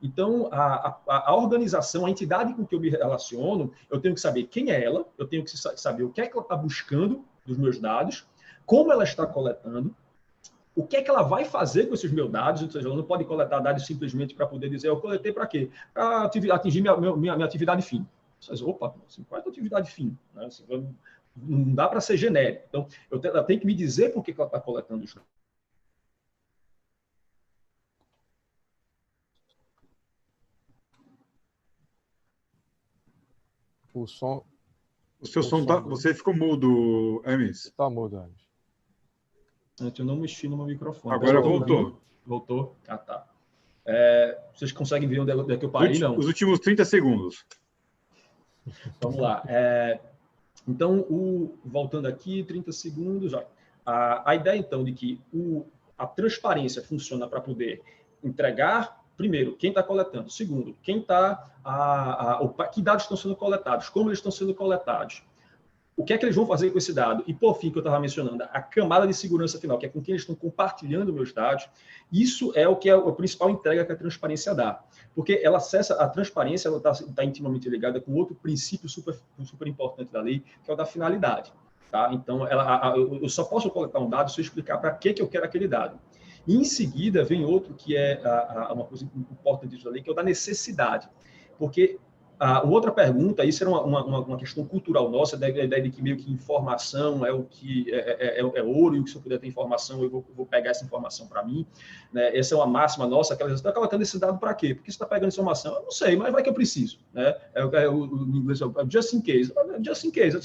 Então, a organização, a entidade com que eu me relaciono, eu tenho que saber quem é ela, eu tenho que saber o que é que ela está buscando dos meus dados, como ela está coletando, o que é que ela vai fazer com esses meus dados, ou seja, ela não pode coletar dados simplesmente para poder dizer, eu coletei para quê? Para atingir minha atividade fim. Vocês, opa, assim, qual é a tua atividade fim? Né? Assim, não dá para ser genérico. Então, ela tem que me dizer por que ela está coletando isso. O som... O seu som tá... Você ficou mudo, Hermes. Está mudo, Hermes. Eu não mexi no meu microfone. Agora voltou. Voltou? Ah, tá. Vocês conseguem ver onde é que eu parei, não? Os últimos 30 segundos. Vamos lá. Então, voltando aqui, 30 segundos. A ideia, então, de que a transparência funciona para poder entregar, primeiro, quem está coletando. Segundo, que dados estão sendo coletados, como eles estão sendo coletados. O que é que eles vão fazer com esse dado? E, por fim, que eu estava mencionando, a camada de segurança final, que é com quem eles estão compartilhando meus dados, isso é o que é a principal entrega que a transparência dá. Porque ela acessa, a transparência está intimamente ligada com outro princípio super importante da lei, que é o da finalidade. Tá? Então, eu só posso coletar um dado se eu explicar para que eu quero aquele dado. E, em seguida, vem outro que é uma coisa importante da lei, que é o da necessidade. Porque... outra pergunta, isso era uma questão cultural nossa, da ideia de que meio que informação é o que é ouro, e que se eu puder ter informação, eu vou pegar essa informação para mim. Né? Essa é uma máxima nossa, que você está colocando esse dado para quê? Porque você está pegando informação? Eu não sei, mas vai que eu preciso. Né? O inglês é just in case. Just in case.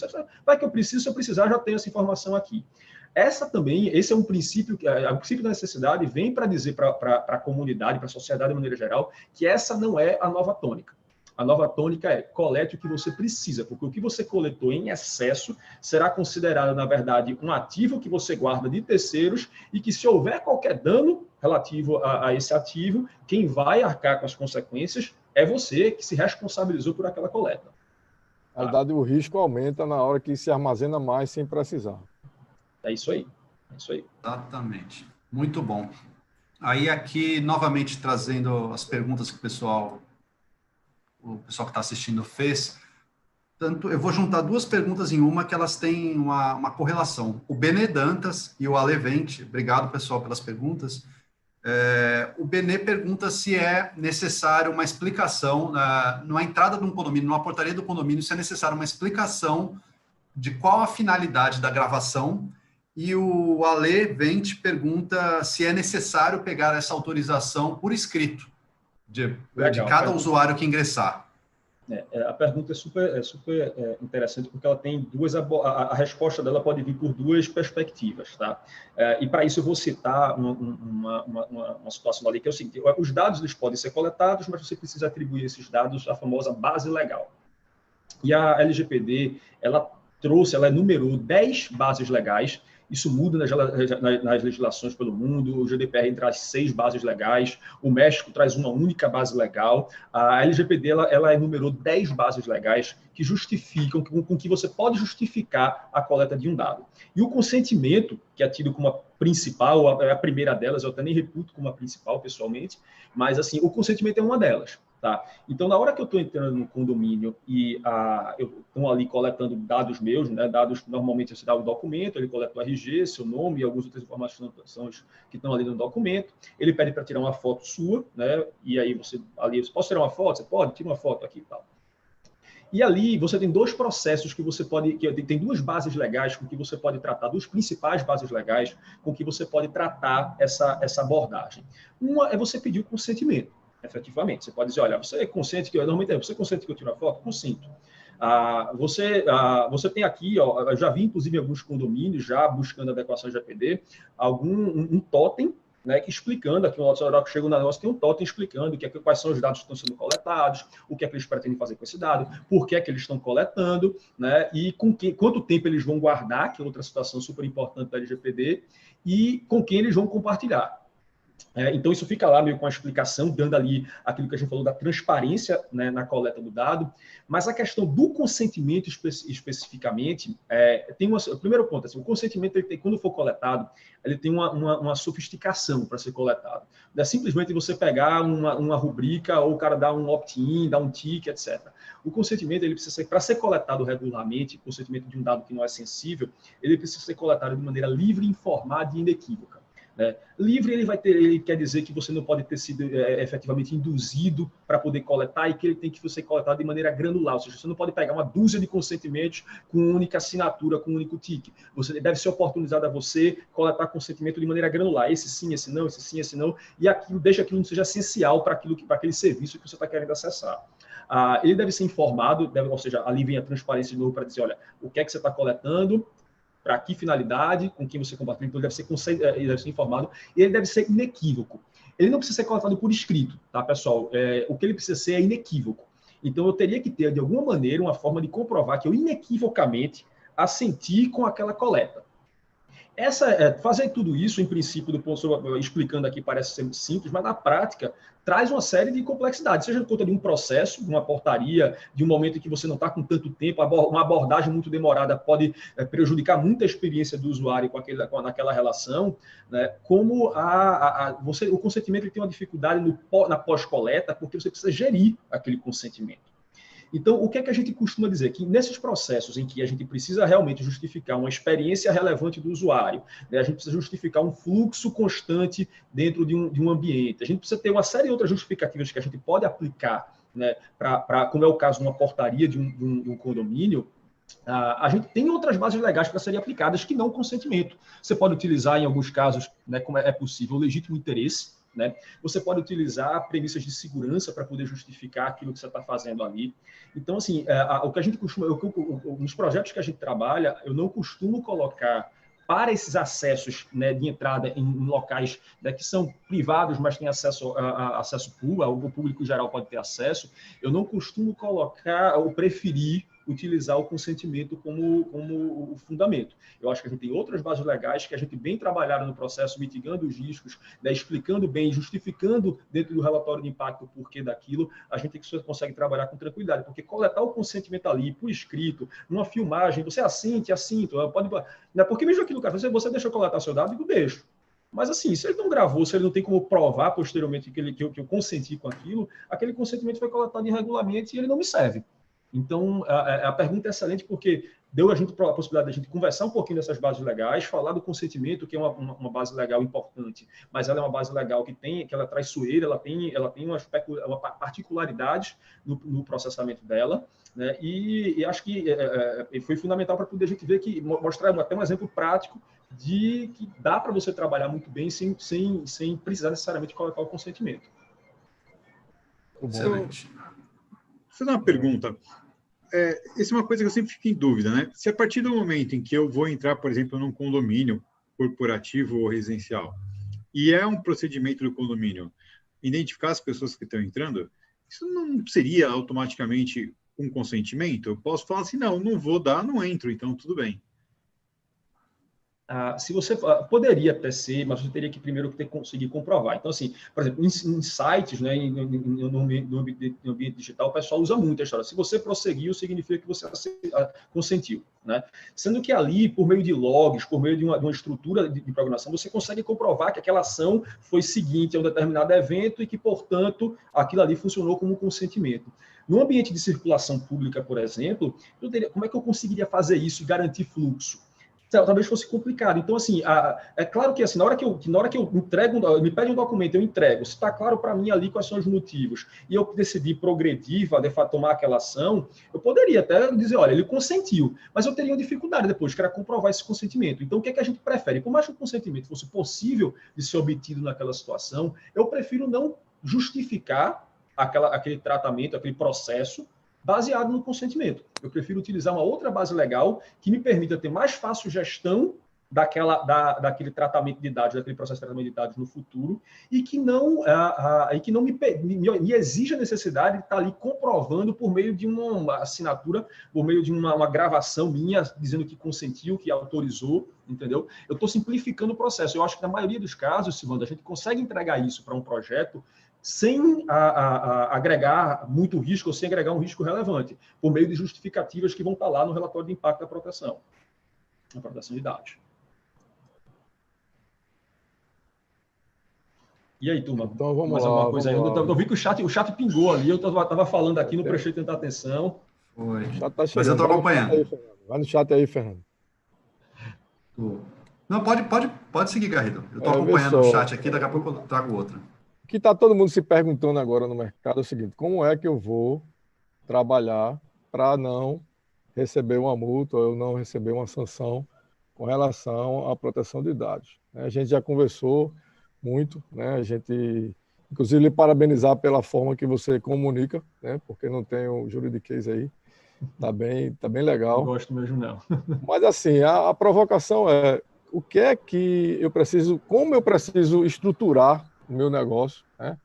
Vai que eu preciso, se eu precisar, já tenho essa informação aqui. Esse é um princípio, o princípio da necessidade vem para dizer para a comunidade, para a sociedade de maneira geral, que essa não é a nova tônica. A nova tônica é colete o que você precisa, porque o que você coletou em excesso será considerado, na verdade, um ativo que você guarda de terceiros e que, se houver qualquer dano relativo a esse ativo, quem vai arcar com as consequências é você que se responsabilizou por aquela coleta. Na verdade, o risco aumenta na hora que se armazena mais sem precisar. É isso aí. É isso aí. Exatamente. Muito bom. Aí aqui, novamente, trazendo as perguntas que o pessoal que está assistindo fez. Eu vou juntar duas perguntas em uma, que elas têm uma correlação. O Benê Dantas e o Alevente, obrigado, pessoal, pelas perguntas. O Benê pergunta se é necessário uma explicação, na entrada de um condomínio, numa portaria do condomínio, se é necessário uma explicação de qual a finalidade da gravação. E o Alevente pergunta se é necessário pegar essa autorização por escrito, de cada usuário que ingressar. A pergunta é super interessante, porque ela tem a resposta dela pode vir por duas perspectivas, tá? E para isso eu vou citar uma situação ali, que é o seguinte: os dados eles podem ser coletados, mas você precisa atribuir esses dados à famosa base legal. E a LGPD, ela enumerou 10 bases legais. Isso muda nas legislações pelo mundo. O GDPR traz 6 bases legais, o México traz uma única base legal. A LGPD ela enumerou 10 bases legais que justificam, com que você pode justificar a coleta de um dado. E o consentimento, que é tido como a principal, a primeira delas, eu até nem reputo como a principal, pessoalmente, mas assim, o consentimento é uma delas. Tá? Então, na hora que eu estou entrando no condomínio e eu estou ali coletando dados meus, né, dados, normalmente você dá o documento, ele coleta o RG, seu nome e algumas outras informações que estão ali no documento, ele pede para tirar uma foto sua, né, e aí você posso tirar uma foto? Você pode? Tira uma foto aqui e tal. E ali você tem dois processos que você pode, tem duas bases legais com que você pode tratar, duas principais bases legais com que você pode tratar essa abordagem. Uma é você pedir o consentimento, efetivamente. Você pode dizer, olha, você consente que normalmente você consente que eu tiro a foto? Consinto. Você tem aqui, eu já vi inclusive alguns condomínios já buscando adequação LGPD, um totem, né, que explicando aqui, o que chega na nossa tem um totem explicando quais são os dados que estão sendo coletados, o que é que eles pretendem fazer com esse dado, por que é que eles estão coletando, né, e quanto tempo eles vão guardar, que é outra situação super importante da LGPD, e com quem eles vão compartilhar. Então, isso fica lá meio com a explicação, dando ali aquilo que a gente falou da transparência, né, na coleta do dado, mas a questão do consentimento especificamente, o primeiro ponto, assim, o consentimento, quando for coletado, ele tem uma sofisticação para ser coletado. Não é simplesmente você pegar uma rubrica ou o cara dar um opt-in, dar um tick, etc. O consentimento, ele precisa ser, para ser coletado regularmente, o consentimento de um dado que não é sensível, ele precisa ser coletado de maneira livre, informada e inequívoca. Livre, ele quer dizer que você não pode ter sido efetivamente induzido para poder coletar e que ele tem que ser coletado de maneira granular, ou seja, você não pode pegar uma dúzia de consentimentos com única assinatura, com um único tique. Você deve ser oportunizado a você coletar consentimento de maneira granular, esse sim, esse não, esse sim, esse não, e deixa aquilo não seja essencial para aquele serviço que você está querendo acessar. Ele deve ser informado, ou seja, ali vem a transparência de novo para dizer, olha, o que é que você está coletando, para que finalidade, com quem você compartilha, então ele deve ser informado, e ele deve ser inequívoco. Ele não precisa ser coletado por escrito, tá, pessoal? O que ele precisa ser é inequívoco. Então, eu teria que ter, de alguma maneira, uma forma de comprovar que eu inequivocamente assenti com aquela coleta. Fazer tudo isso, em princípio, explicando aqui, parece ser simples, mas na prática traz uma série de complexidades, seja por conta de um processo, de uma portaria, de um momento em que você não está com tanto tempo, uma abordagem muito demorada pode prejudicar muito a experiência do usuário naquela relação, né? Como o consentimento ele tem uma dificuldade na pós-coleta, porque você precisa gerir aquele consentimento. Então, o que é que a gente costuma dizer? Que nesses processos em que a gente precisa realmente justificar uma experiência relevante do usuário, né, a gente precisa justificar um fluxo constante dentro de um ambiente, a gente precisa ter uma série de outras justificativas que a gente pode aplicar, né, como é o caso de uma portaria de um condomínio. A gente tem outras bases legais para serem aplicadas que não o consentimento. Você pode utilizar, em alguns casos, né, como é possível, o legítimo interesse, né? Você pode utilizar premissas de segurança para poder justificar aquilo que você está fazendo ali. Então, assim, o que a gente costuma, nos projetos que a gente trabalha, eu não costumo colocar para esses acessos, né, de entrada em locais, né, que são privados, mas têm acesso público, o público geral pode ter acesso, eu não costumo colocar ou preferir utilizar o consentimento como o fundamento. Eu acho que a gente tem outras bases legais que a gente bem trabalharam no processo, mitigando os riscos, né, explicando bem, justificando dentro do relatório de impacto o porquê daquilo, a gente consegue trabalhar com tranquilidade, porque coletar o consentimento ali, por escrito, numa filmagem, você assinto, porque mesmo aquilo, cara, você deixa eu coletar seu dado, eu deixo. Mas assim, se ele não gravou, se ele não tem como provar posteriormente que eu consenti com aquilo, aquele consentimento foi coletado irregularmente e ele não me serve. Então, a pergunta é excelente porque deu a gente a possibilidade de a gente conversar um pouquinho dessas bases legais, falar do consentimento, que é uma base legal importante, mas ela é uma base legal que ela é traiçoeira, ela tem uma particularidade no processamento dela, né? E acho que foi fundamental para poder a gente ver mostrar até um exemplo prático de que dá para você trabalhar muito bem sem precisar necessariamente colocar o consentimento. Excelente. Vou fazer uma pergunta. Essa é uma coisa que eu sempre fico em dúvida, né? Se a partir do momento em que eu vou entrar, por exemplo, num condomínio corporativo ou residencial, e é um procedimento do condomínio identificar as pessoas que estão entrando, isso não seria automaticamente um consentimento? Eu posso falar assim, não vou dar, não entro, então tudo bem. Se você poderia até ser, mas você teria que primeiro conseguir comprovar. Então, assim, por exemplo, em sites, né, no ambiente digital, o pessoal usa muito a história. Se você prosseguiu, significa que você consentiu, né? Sendo que ali, por meio de logs, por meio de uma estrutura de programação, você consegue comprovar que aquela ação foi seguinte a um determinado evento e que, portanto, aquilo ali funcionou como um consentimento. No ambiente de circulação pública, por exemplo, como é que eu conseguiria fazer isso e garantir fluxo? talvez fosse complicado. Então, assim, é claro que assim, na hora que eu entrego, me pede um documento, eu entrego. Se está claro para mim ali quais são os motivos, e eu decidi progredir, de fato, tomar aquela ação, eu poderia até dizer, olha, ele consentiu, mas eu teria uma dificuldade depois, que era comprovar esse consentimento. Então, o que é que a gente prefere? Por mais que o consentimento fosse possível de ser obtido naquela situação, eu prefiro não justificar aquele tratamento, aquele processo, baseado no consentimento. Eu prefiro utilizar uma outra base legal que me permita ter mais fácil gestão daquele tratamento de dados, daquele processo de tratamento de dados no futuro, e que não me exija a necessidade de estar ali comprovando por meio de uma assinatura, por meio de uma gravação minha, dizendo que consentiu, que autorizou, entendeu? Eu estou simplificando o processo. Eu acho que na maioria dos casos, Silvana, a gente consegue entregar isso para um projeto sem agregar muito risco ou sem agregar um risco relevante, por meio de justificativas que vão estar lá no relatório de impacto da proteção de dados. E aí, turma? Então, vamos mais lá, alguma coisa aí? Eu vi que o chat pingou ali, eu estava falando aqui, não prestei tanta atenção. Foi. Tá Mas eu estou acompanhando. Vai no chat aí, Fernando. Não, pode seguir, Garrido. Eu estou acompanhando o chat aqui, daqui a pouco eu trago outra. O que está todo mundo se perguntando agora no mercado é o seguinte: como é que eu vou trabalhar para não receber uma multa ou eu não receber uma sanção com relação à proteção de dados? A gente já conversou muito, né? A gente, inclusive, lhe parabenizar pela forma que você comunica, né? Porque não tem o juridiquês aí. Tá bem legal. Não gosto mesmo, não. Mas, assim, a provocação é: o que é que eu preciso, como eu preciso estruturar o meu negócio, né?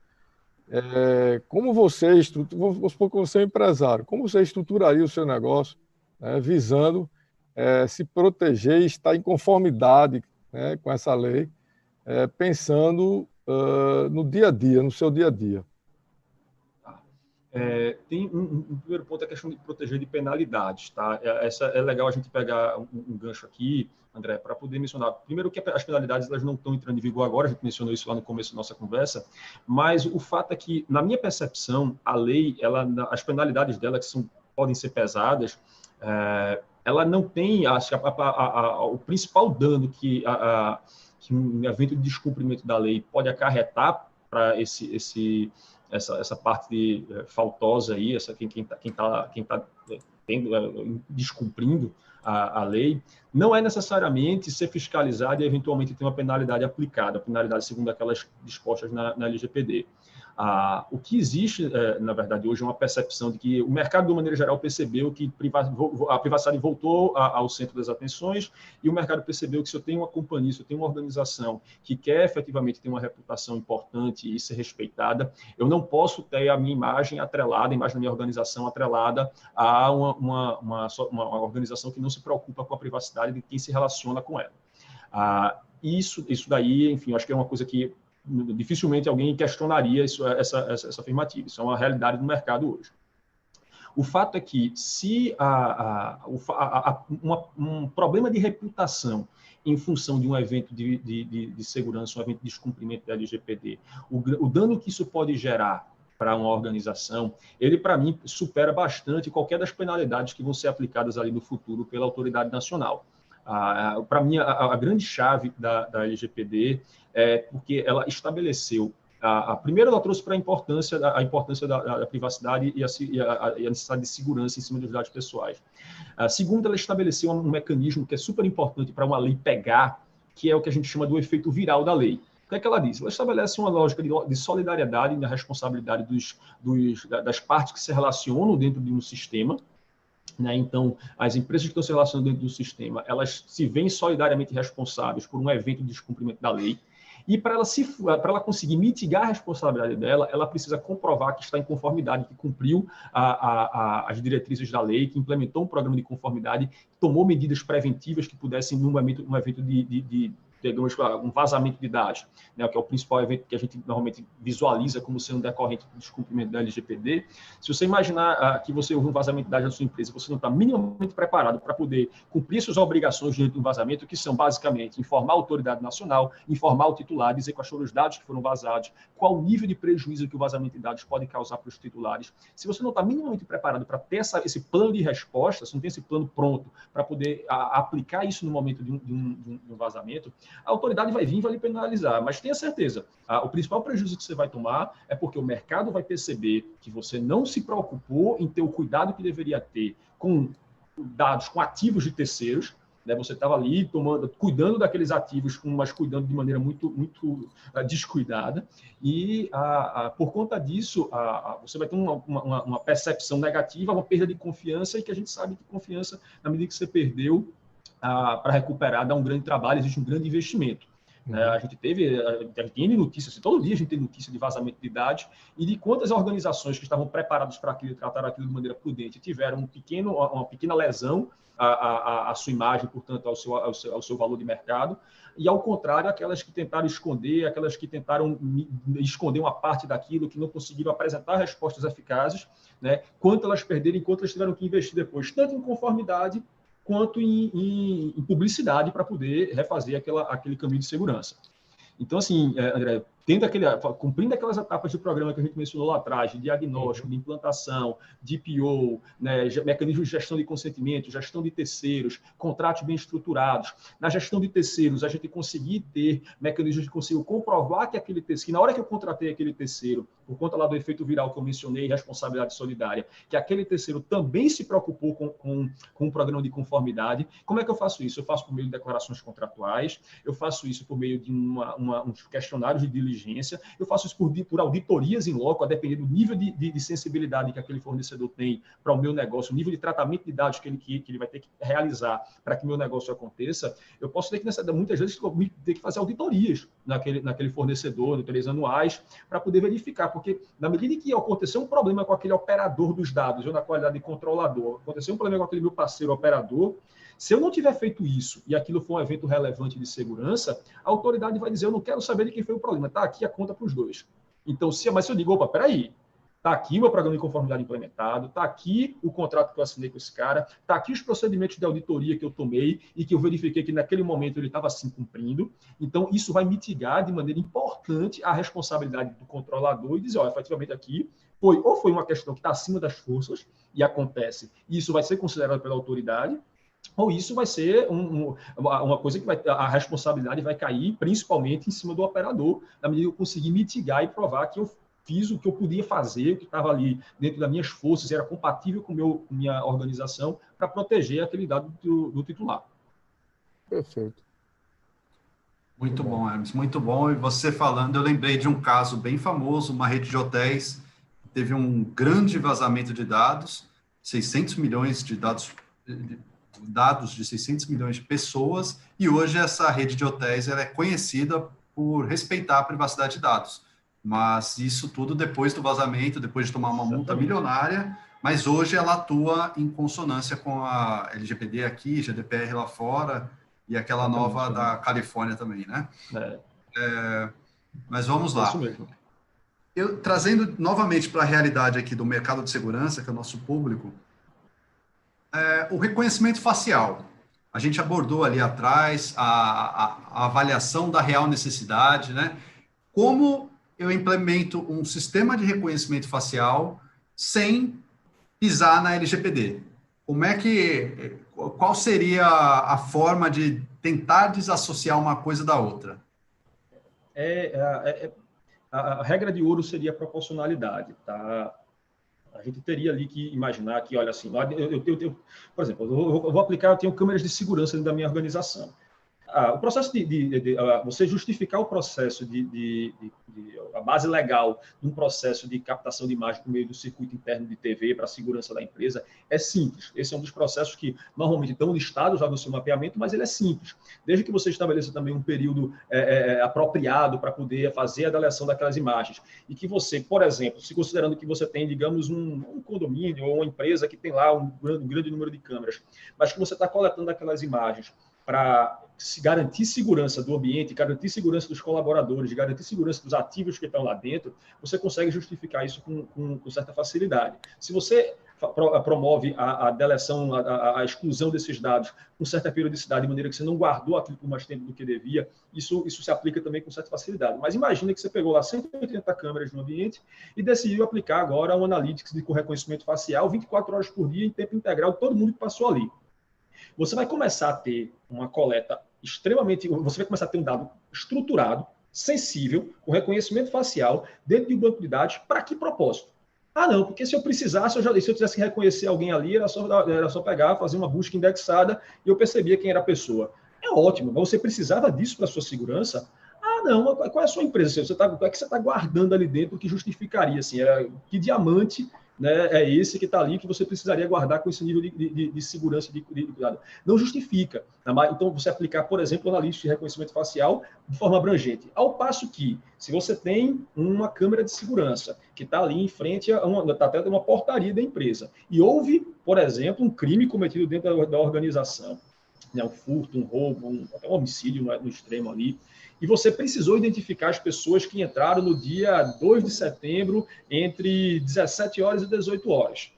Como você vamos supor que você é empresário, como você estruturaria o seu negócio, né, visando se proteger e estar em conformidade, né, com essa lei, pensando no dia a dia, no seu dia a dia? Tem um primeiro ponto, é a questão de proteger de penalidades, tá? É legal a gente pegar um gancho aqui, André, para poder mencionar. Primeiro que as penalidades elas não estão entrando em vigor agora, a gente mencionou isso lá no começo da nossa conversa, mas o fato é que, na minha percepção, a lei, as penalidades dela, que podem ser pesadas, ela não tem, acho que o principal dano que um evento de descumprimento da lei pode acarretar para essa parte faltosa aí, quem está descumprindo a lei, não é necessariamente ser fiscalizado e eventualmente ter uma penalidade aplicada, penalidade segundo aquelas dispostas na LGPD. O que existe, na verdade, hoje é uma percepção de que o mercado, de uma maneira geral, percebeu que a privacidade voltou ao centro das atenções e o mercado percebeu que se eu tenho uma companhia, se eu tenho uma organização que quer efetivamente ter uma reputação importante e ser respeitada, eu não posso ter a minha imagem atrelada, a imagem da minha organização atrelada a uma organização que não se preocupa com a privacidade de quem se relaciona com ela. Isso daí, enfim, acho que é uma coisa que dificilmente alguém questionaria essa afirmativa. Isso é uma realidade do mercado hoje. O fato é que, se um problema de reputação em função de um evento de segurança, um evento de descumprimento da LGPD, o dano que isso pode gerar para uma organização, ele, para mim, supera bastante qualquer das penalidades que vão ser aplicadas ali no futuro pela autoridade nacional. Para mim, a grande chave da LGPD é porque ela estabeleceu, primeiro ela trouxe para a importância da privacidade e a necessidade de segurança em cima dos dados pessoais. Segundo, ela estabeleceu um mecanismo que é super importante para uma lei pegar, que é o que a gente chama do efeito viral da lei. O que é que ela diz? Ela estabelece uma lógica de solidariedade e da responsabilidade das partes que se relacionam dentro de um sistema. Então, as empresas que estão se relacionando dentro do sistema, elas se veem solidariamente responsáveis por um evento de descumprimento da lei, e para ela conseguir mitigar a responsabilidade dela, ela precisa comprovar que está em conformidade, que cumpriu as diretrizes da lei, que implementou um programa de conformidade, tomou medidas preventivas que pudessem, num evento de pegamos um vazamento de dados, né, que é o principal evento que a gente normalmente visualiza como sendo decorrente do descumprimento da LGPD. Se você imaginar que você houve um vazamento de dados da sua empresa, você não está minimamente preparado para poder cumprir suas obrigações diante de um vazamento, que são basicamente informar a autoridade nacional, informar o titular, dizer quais foram os dados que foram vazados, qual o nível de prejuízo que o vazamento de dados pode causar para os titulares. Se você não está minimamente preparado para ter esse plano de resposta, se não tem esse plano pronto para poder aplicar isso no momento de um vazamento, a autoridade vai vir e vai lhe penalizar. Mas tenha certeza, o principal prejuízo que você vai tomar é porque o mercado vai perceber que você não se preocupou em ter o cuidado que deveria ter com dados, com ativos de terceiros, né? Você estava ali cuidando daqueles ativos, mas cuidando de maneira muito descuidada, e por conta disso, você vai ter uma percepção negativa, uma perda de confiança, e que a gente sabe que confiança, na medida que você perdeu, para recuperar, dá um grande trabalho, existe um grande investimento. A gente tem notícias, todo dia a gente tem notícia de vazamento de dados e de quantas organizações que estavam preparadas para aquilo, trataram aquilo de maneira prudente, tiveram uma pequena lesão à sua imagem, portanto, ao seu valor de mercado, e, ao contrário, aquelas que tentaram esconder, aquelas que tentaram esconder uma parte daquilo, que não conseguiram apresentar respostas eficazes, né? Quanto elas perderam, enquanto elas tiveram que investir depois, tanto em conformidade quanto em publicidade, para poder refazer aquele caminho de segurança. Então, assim, André, cumprindo aquelas etapas do programa que a gente mencionou lá atrás, de diagnóstico, de implantação, de PO, né, mecanismos de gestão de consentimento, gestão de terceiros, contratos bem estruturados. Na gestão de terceiros, a gente conseguir ter mecanismos de conseguir comprovar que aquele terceiro, que na hora que eu contratei aquele terceiro, por conta lá do efeito viral que eu mencionei, responsabilidade solidária, que aquele terceiro também se preocupou com um programa de conformidade. Como é que eu faço isso? Eu faço por meio de declarações contratuais, eu faço isso por meio de uns questionários de diligência, eu faço isso por auditorias em loco, a depender do nível de sensibilidade que aquele fornecedor tem para o meu negócio, o nível de tratamento de dados que ele vai ter que realizar para que o meu negócio aconteça. Eu posso ter que, muitas vezes, ter que fazer auditorias naquele fornecedor, auditorias anuais, para poder verificar, porque na medida que acontecer um problema com aquele operador dos dados, ou na qualidade de controlador, acontecer um problema com aquele meu parceiro operador, se eu não tiver feito isso e aquilo for um evento relevante de segurança, a autoridade vai dizer, eu não quero saber de quem foi o problema, está aqui a conta para os dois. Então, mas se eu digo, opa, peraí, está aqui o meu programa de conformidade implementado, está aqui o contrato que eu assinei com esse cara, está aqui os procedimentos de auditoria que eu tomei e que eu verifiquei que naquele momento ele estava assim cumprindo. Então, isso vai mitigar de maneira importante a responsabilidade do controlador e dizer, efetivamente aqui foi uma questão que está acima das forças e acontece, e isso vai ser considerado pela autoridade, ou isso vai ser uma coisa que a responsabilidade vai cair principalmente em cima do operador, na medida que eu conseguir mitigar e provar que eu fiz o que eu podia fazer, o que estava ali dentro das minhas forças, era compatível com minha organização, para proteger aquele dado do titular. Perfeito. Muito bom, Hermes, muito bom. E você falando, eu lembrei de um caso bem famoso, uma rede de hotéis, teve um grande vazamento de dados, 600 milhões de dados de 600 milhões de pessoas, e hoje essa rede de hotéis ela é conhecida por respeitar a privacidade de dados. Mas isso tudo depois do vazamento, depois de tomar uma multa milionária, mas hoje ela atua em consonância com a LGPD aqui, GDPR lá fora, e aquela nova da Califórnia também, né? Mas vamos lá. Isso mesmo. Eu, trazendo novamente para a realidade aqui do mercado de segurança, que é o nosso público, o reconhecimento facial. A gente abordou ali atrás a avaliação da real necessidade, né? Como eu implemento um sistema de reconhecimento facial sem pisar na LGPD? Qual seria a forma de tentar desassociar uma coisa da outra? A regra de ouro seria a proporcionalidade, tá? A gente teria ali que imaginar que, olha assim, por exemplo, eu vou aplicar, eu tenho câmeras de segurança dentro da minha organização. O processo você justificar o processo a base legal de um processo de captação de imagem por meio do circuito interno de TV para a segurança da empresa é simples. Esse é um dos processos que normalmente estão listados já no seu mapeamento, mas ele é simples. Desde que você estabeleça também um período apropriado para poder fazer a deleção daquelas imagens. E que você, por exemplo, se considerando que você tem, digamos, um condomínio ou uma empresa que tem lá um grande número de câmeras, mas que você está coletando aquelas imagens para se garantir segurança do ambiente, garantir segurança dos colaboradores, garantir segurança dos ativos que estão lá dentro, você consegue justificar isso com certa facilidade. Se você promove a deleção, a exclusão desses dados com certa periodicidade, de maneira que você não guardou aquilo por mais tempo do que devia, isso se aplica também com certa facilidade. Mas imagina que você pegou lá 180 câmeras no ambiente e decidiu aplicar agora um analytics com reconhecimento facial 24 horas por dia, em tempo integral, de todo mundo que passou ali. Você vai começar a ter uma coleta você vai começar a ter um dado estruturado, sensível, com reconhecimento facial, dentro de um banco de dados. Para que propósito? Ah, não, porque se eu precisasse, se eu tivesse que reconhecer alguém ali, era só pegar, fazer uma busca indexada e eu percebia quem era a pessoa. É ótimo, mas você precisava disso para a sua segurança? Ah, não, qual é a sua empresa? O que é que você está guardando ali dentro que justificaria? Assim, que diamante, né, é esse que está ali que você precisaria guardar com esse nível de segurança de cuidado? Não justifica. Então, você aplicar, por exemplo, o analista de reconhecimento facial de forma abrangente. Ao passo que, se você tem uma câmera de segurança que está ali em frente a uma portaria da empresa e houve, por exemplo, um crime cometido dentro da organização, né, um furto, um roubo, até um homicídio no extremo ali, e você precisou identificar as pessoas que entraram no dia 2 de setembro entre 17 horas e 18 horas.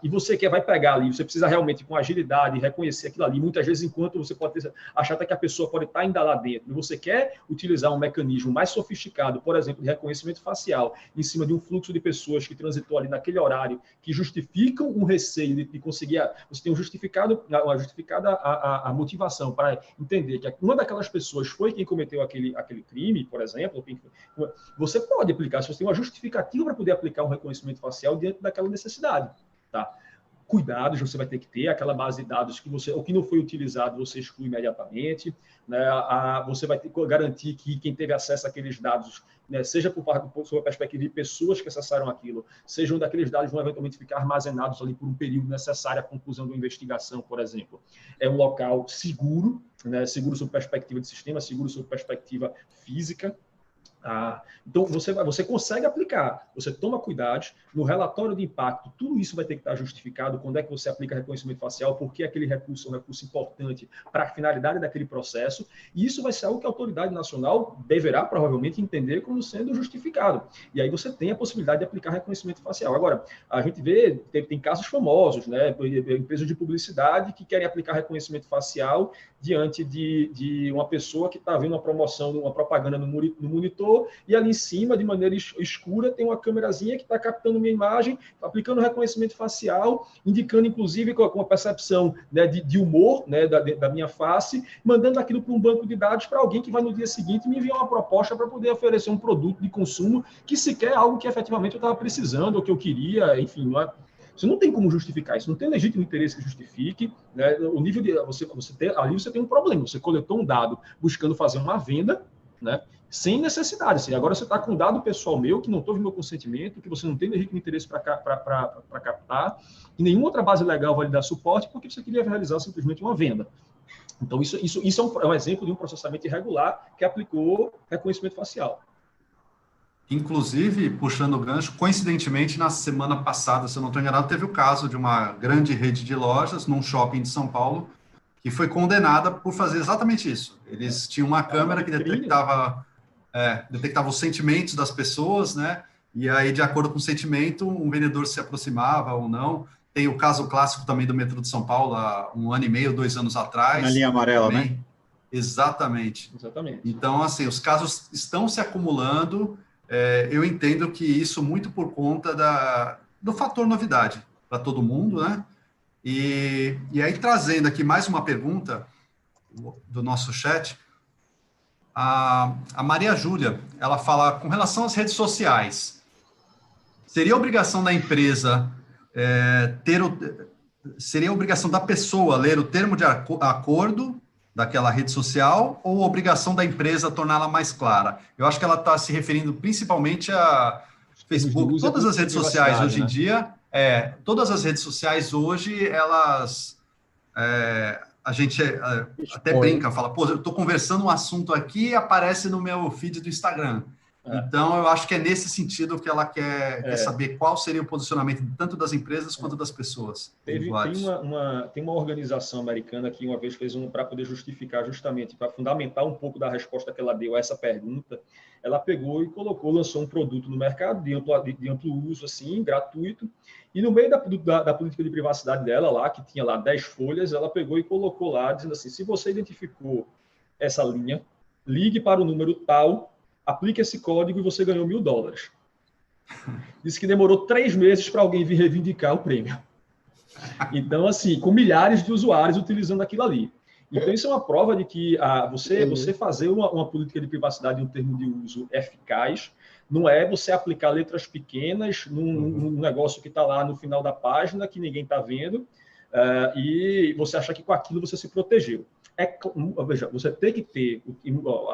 E você vai pegar ali, você precisa realmente, com agilidade, reconhecer aquilo ali. Muitas vezes, enquanto você pode achar até que a pessoa pode estar ainda lá dentro, e você quer utilizar um mecanismo mais sofisticado, por exemplo, de reconhecimento facial, em cima de um fluxo de pessoas que transitou ali naquele horário, que justificam um receio de conseguir, você tem uma justificada a motivação para entender que uma daquelas pessoas foi quem cometeu aquele crime, por exemplo, você pode aplicar, se você tem uma justificativa para poder aplicar um reconhecimento facial diante daquela necessidade. Tá? Cuidados você vai ter que ter, aquela base de dados que o que não foi utilizado você exclui imediatamente, né? Você vai ter que garantir que quem teve acesso àqueles dados, né, seja sob a perspectiva de pessoas que acessaram aquilo, sejam daqueles dados vão eventualmente ficar armazenados ali por um período necessário à conclusão de uma investigação, por exemplo. É um local seguro, né, seguro sob perspectiva de sistema, seguro sob perspectiva física. Então, você consegue aplicar, você toma cuidados, no relatório de impacto, tudo isso vai ter que estar justificado, quando é que você aplica reconhecimento facial, porque aquele recurso é um recurso importante para a finalidade daquele processo, e isso vai ser algo que a autoridade nacional deverá provavelmente entender como sendo justificado. E aí você tem a possibilidade de aplicar reconhecimento facial. Agora, a gente vê, tem casos famosos, né, empresas de publicidade que querem aplicar reconhecimento facial diante de uma pessoa que está vendo uma promoção, uma propaganda no monitor, e ali em cima, de maneira escura, tem uma câmerazinha que está captando minha imagem, aplicando reconhecimento facial, indicando, inclusive, com a percepção, né, de humor, né, da minha face, mandando aquilo para um banco de dados para alguém que vai no dia seguinte me enviar uma proposta para poder oferecer um produto de consumo que sequer é algo que efetivamente eu estava precisando ou que eu queria, enfim, não é. Você não tem como justificar isso, não tem legítimo interesse que justifique, né? O nível de ali você tem um problema. Você coletou um dado buscando fazer uma venda, né? Sem necessidade. Assim, agora você está com um dado pessoal meu que não teve meu consentimento, que você não tem legítimo interesse para captar, e nenhuma outra base legal vai lhe dar suporte porque você queria realizar simplesmente uma venda. Então, isso é um exemplo de um processamento irregular que aplicou reconhecimento facial. Inclusive, puxando o gancho, coincidentemente, na semana passada, se eu não estou enganado, teve o caso de uma grande rede de lojas num shopping de São Paulo que foi condenada por fazer exatamente isso. Eles tinham uma câmera que detectava os sentimentos das pessoas, né? E aí, de acordo com o sentimento, um vendedor se aproximava ou não. Tem o caso clássico também do metrô de São Paulo, há 1 ano e meio, 2 anos atrás. Na linha amarela, também. Né? Exatamente. Então, assim, os casos estão se acumulando. Eu entendo que isso muito por conta do fator novidade para todo mundo, né? E aí, trazendo aqui mais uma pergunta do nosso chat, a Maria Júlia, ela fala, com relação às redes sociais, seria obrigação da empresa seria obrigação da pessoa ler o termo de acordo daquela rede social ou obrigação da empresa torná-la mais clara? Eu acho que ela está se referindo principalmente a Facebook. Todas as redes sociais hoje em dia, todas as redes sociais hoje, elas... a gente até brinca, fala, pô, eu estou conversando um assunto aqui e aparece no meu feed do Instagram. Então, eu acho que é nesse sentido que ela quer saber qual seria o posicionamento tanto das empresas quanto das pessoas. Tem uma organização americana que uma vez fez para poder justificar, justamente, para fundamentar um pouco da resposta que ela deu a essa pergunta, ela pegou e lançou um produto no mercado de amplo uso, assim, gratuito, e no meio da política de privacidade dela, lá, que tinha lá 10 folhas, ela pegou e colocou lá, dizendo assim, se você identificou essa linha, ligue para o número tal, aplique esse código e você ganhou $1.000. Disse que demorou 3 meses para alguém vir reivindicar o prêmio. Então, assim, com milhares de usuários utilizando aquilo ali. Então, isso é uma prova de que você fazer uma política de privacidade em um termo de uso eficaz não é você aplicar letras pequenas num negócio que está lá no final da página, que ninguém está vendo, e você achar que com aquilo você se protegeu. Veja, você tem que ter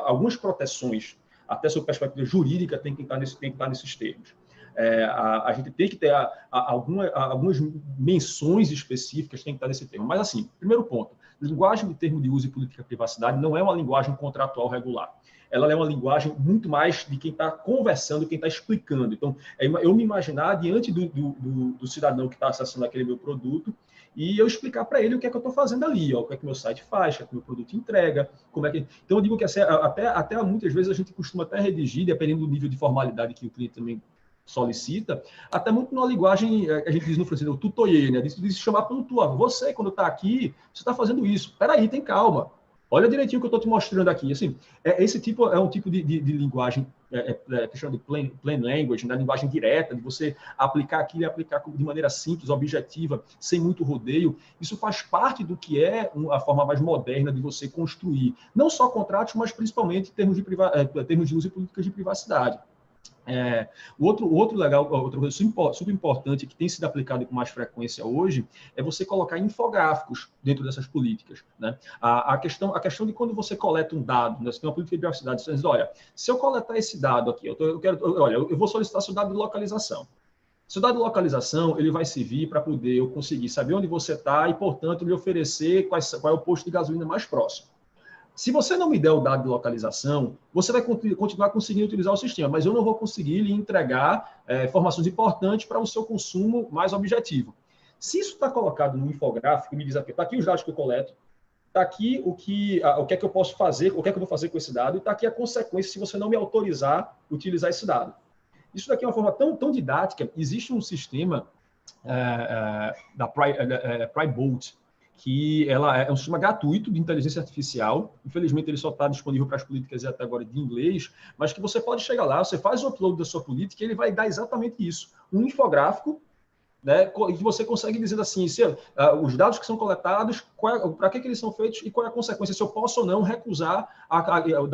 algumas proteções, até sob perspectiva jurídica, tem que estar nesses termos. A gente tem que ter algumas menções específicas, tem que estar nesse termo. Mas, assim, primeiro ponto, linguagem de termo de uso e política de privacidade não é uma linguagem contratual regular. Ela é uma linguagem muito mais de quem está conversando, quem está explicando. Então, eu me imaginar diante do cidadão que está acessando aquele meu produto e eu explicar para ele o que é que eu estou fazendo ali, o que é que meu site faz, o que é que meu produto entrega, como é que... Então, eu digo que até muitas vezes a gente costuma até redigir, dependendo do nível de formalidade que o cliente também solicita, até muito na linguagem, a gente diz no francês, o tutoyer, né? De se chamar pelo tu. Você, quando está aqui, você está fazendo isso. Espera aí, tem calma. Olha direitinho o que eu estou te mostrando aqui. Assim, esse tipo é um tipo de linguagem que chama de plain language, da linguagem direta, de você aplicar aquilo e aplicar de maneira simples, objetiva, sem muito rodeio. Isso faz parte do que é a forma mais moderna de você construir, não só contratos, mas principalmente termos de uso e políticas de privacidade. Outra coisa super importante que tem sido aplicado com mais frequência hoje é você colocar infográficos dentro dessas políticas, né? A questão de quando você coleta um dado, né? Você tem uma política de privacidade, você diz, olha, se eu coletar esse dado aqui, eu vou solicitar seu dado de localização. Seu dado de localização, ele vai servir para poder eu conseguir saber onde você está e, portanto, lhe oferecer qual é o posto de gasolina mais próximo. Se você não me der o dado de localização, você vai continuar conseguindo utilizar o sistema, mas eu não vou conseguir lhe entregar informações importantes para o seu consumo mais objetivo. Se isso está colocado no infográfico, me diz aqui, está aqui os dados que eu coleto, está aqui o que é que eu posso fazer, o que é que eu vou fazer com esse dado, e está aqui a consequência se você não me autorizar a utilizar esse dado. Isso daqui é uma forma tão didática. Existe um sistema da PryBolt, que ela é um sistema gratuito de inteligência artificial. Infelizmente, ele só está disponível para as políticas até agora de inglês, mas que você pode chegar lá, você faz o upload da sua política e ele vai dar exatamente isso. Um infográfico, né, que você consegue dizer assim, os dados que são coletados, para que eles são feitos e qual é a consequência, se eu posso ou não recusar,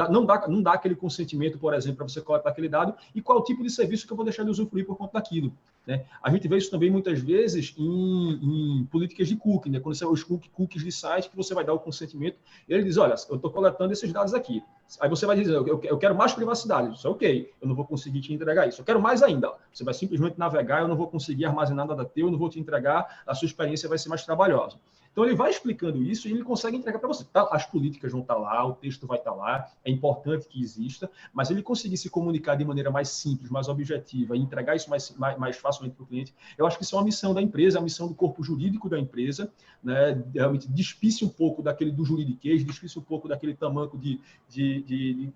não dar aquele consentimento, por exemplo, para você coletar aquele dado, e qual é o tipo de serviço que eu vou deixar de usufruir por conta daquilo. Né? A gente vê isso também muitas vezes em políticas de cookie, né? Quando você os cookies de site, que você vai dar o consentimento, ele diz, olha, eu estou coletando esses dados aqui. Aí você vai dizer, eu quero mais privacidade. Isso é ok, eu não vou conseguir te entregar isso. Eu quero mais ainda. Você vai simplesmente navegar, eu não vou conseguir armazenar nada teu, eu não vou te entregar, a sua experiência vai ser mais trabalhosa. Então, ele vai explicando isso e ele consegue entregar para você. As políticas vão estar lá, o texto vai estar lá, é importante que exista, mas ele conseguir se comunicar de maneira mais simples, mais objetiva e entregar isso mais facilmente para o cliente, eu acho que isso é uma missão da empresa, é a missão do corpo jurídico da empresa, né? Realmente despisse um pouco do juridiquês, despisse um pouco daquele tamanco de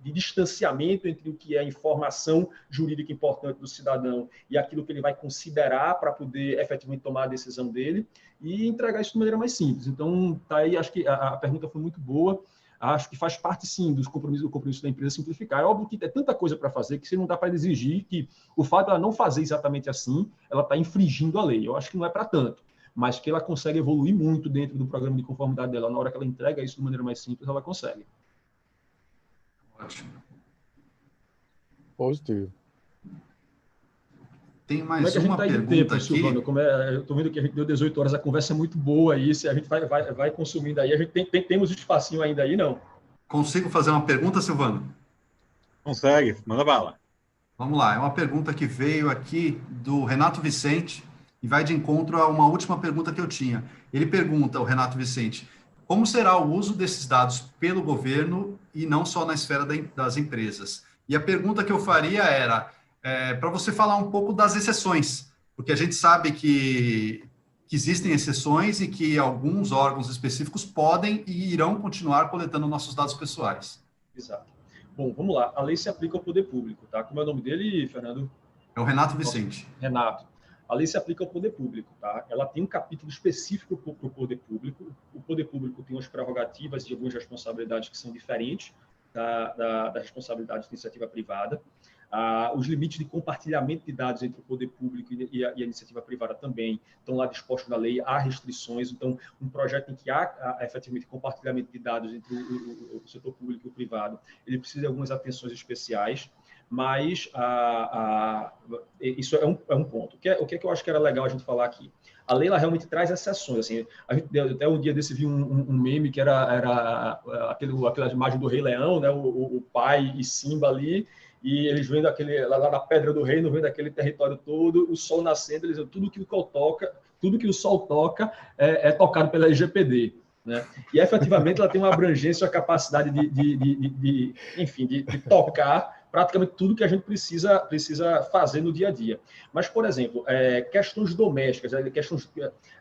distanciamento entre o que é a informação jurídica importante do cidadão e aquilo que ele vai considerar para poder efetivamente tomar a decisão dele e entregar isso de maneira mais simples. Então, tá aí, acho que a pergunta foi muito boa, acho que faz parte, sim, do compromisso da empresa simplificar. É óbvio que tem tanta coisa para fazer que você não dá para exigir que o fato de ela não fazer exatamente assim, ela está infringindo a lei. Eu acho que não é para tanto, mas que ela consegue evoluir muito dentro do programa de conformidade dela. Na hora que ela entrega isso de maneira mais simples, ela consegue. Ótimo. Positivo. Tem mais uma pergunta aqui. Silvano? Eu estou vendo que a gente deu 18 horas, a conversa é muito boa aí, se a gente vai consumindo aí, a gente temos um espacinho ainda aí, não? Consigo fazer uma pergunta, Silvano? Consegue, manda bala. Vamos lá, é uma pergunta que veio aqui do Renato Vicente e vai de encontro a uma última pergunta que eu tinha. Ele pergunta, o Renato Vicente, como será o uso desses dados pelo governo e não só na esfera das empresas? E a pergunta que eu faria era para você falar um pouco das exceções, porque a gente sabe que existem exceções e que alguns órgãos específicos podem e irão continuar coletando nossos dados pessoais. Exato. Bom, vamos lá. A lei se aplica ao poder público, tá? Como é o nome dele, Fernando? É o Renato Vicente. Renato. A lei se aplica ao poder público, tá? Ela tem um capítulo específico para o poder público. O poder público tem umas prerrogativas e algumas responsabilidades que são diferentes da responsabilidade de iniciativa privada. Os limites de compartilhamento de dados entre o poder público e a iniciativa privada também estão lá dispostos na lei, há restrições. Então, um projeto em que há efetivamente compartilhamento de dados entre o setor público e o privado, ele precisa de algumas atenções especiais, mas isso é um ponto. O que eu acho que era legal a gente falar aqui? A lei ela realmente traz exceções. Assim, até um dia desse vi um meme que era aquela imagem do Rei Leão, né? O pai e Simba ali, e eles vendo lá na Pedra do Reino, vendo aquele território todo, o sol nascendo, eles dizem tudo que o sol toca é tocado pela LGPD. Né? E efetivamente ela tem uma abrangência, uma capacidade de tocar praticamente tudo que a gente precisa fazer no dia a dia. Mas, por exemplo, questões domésticas,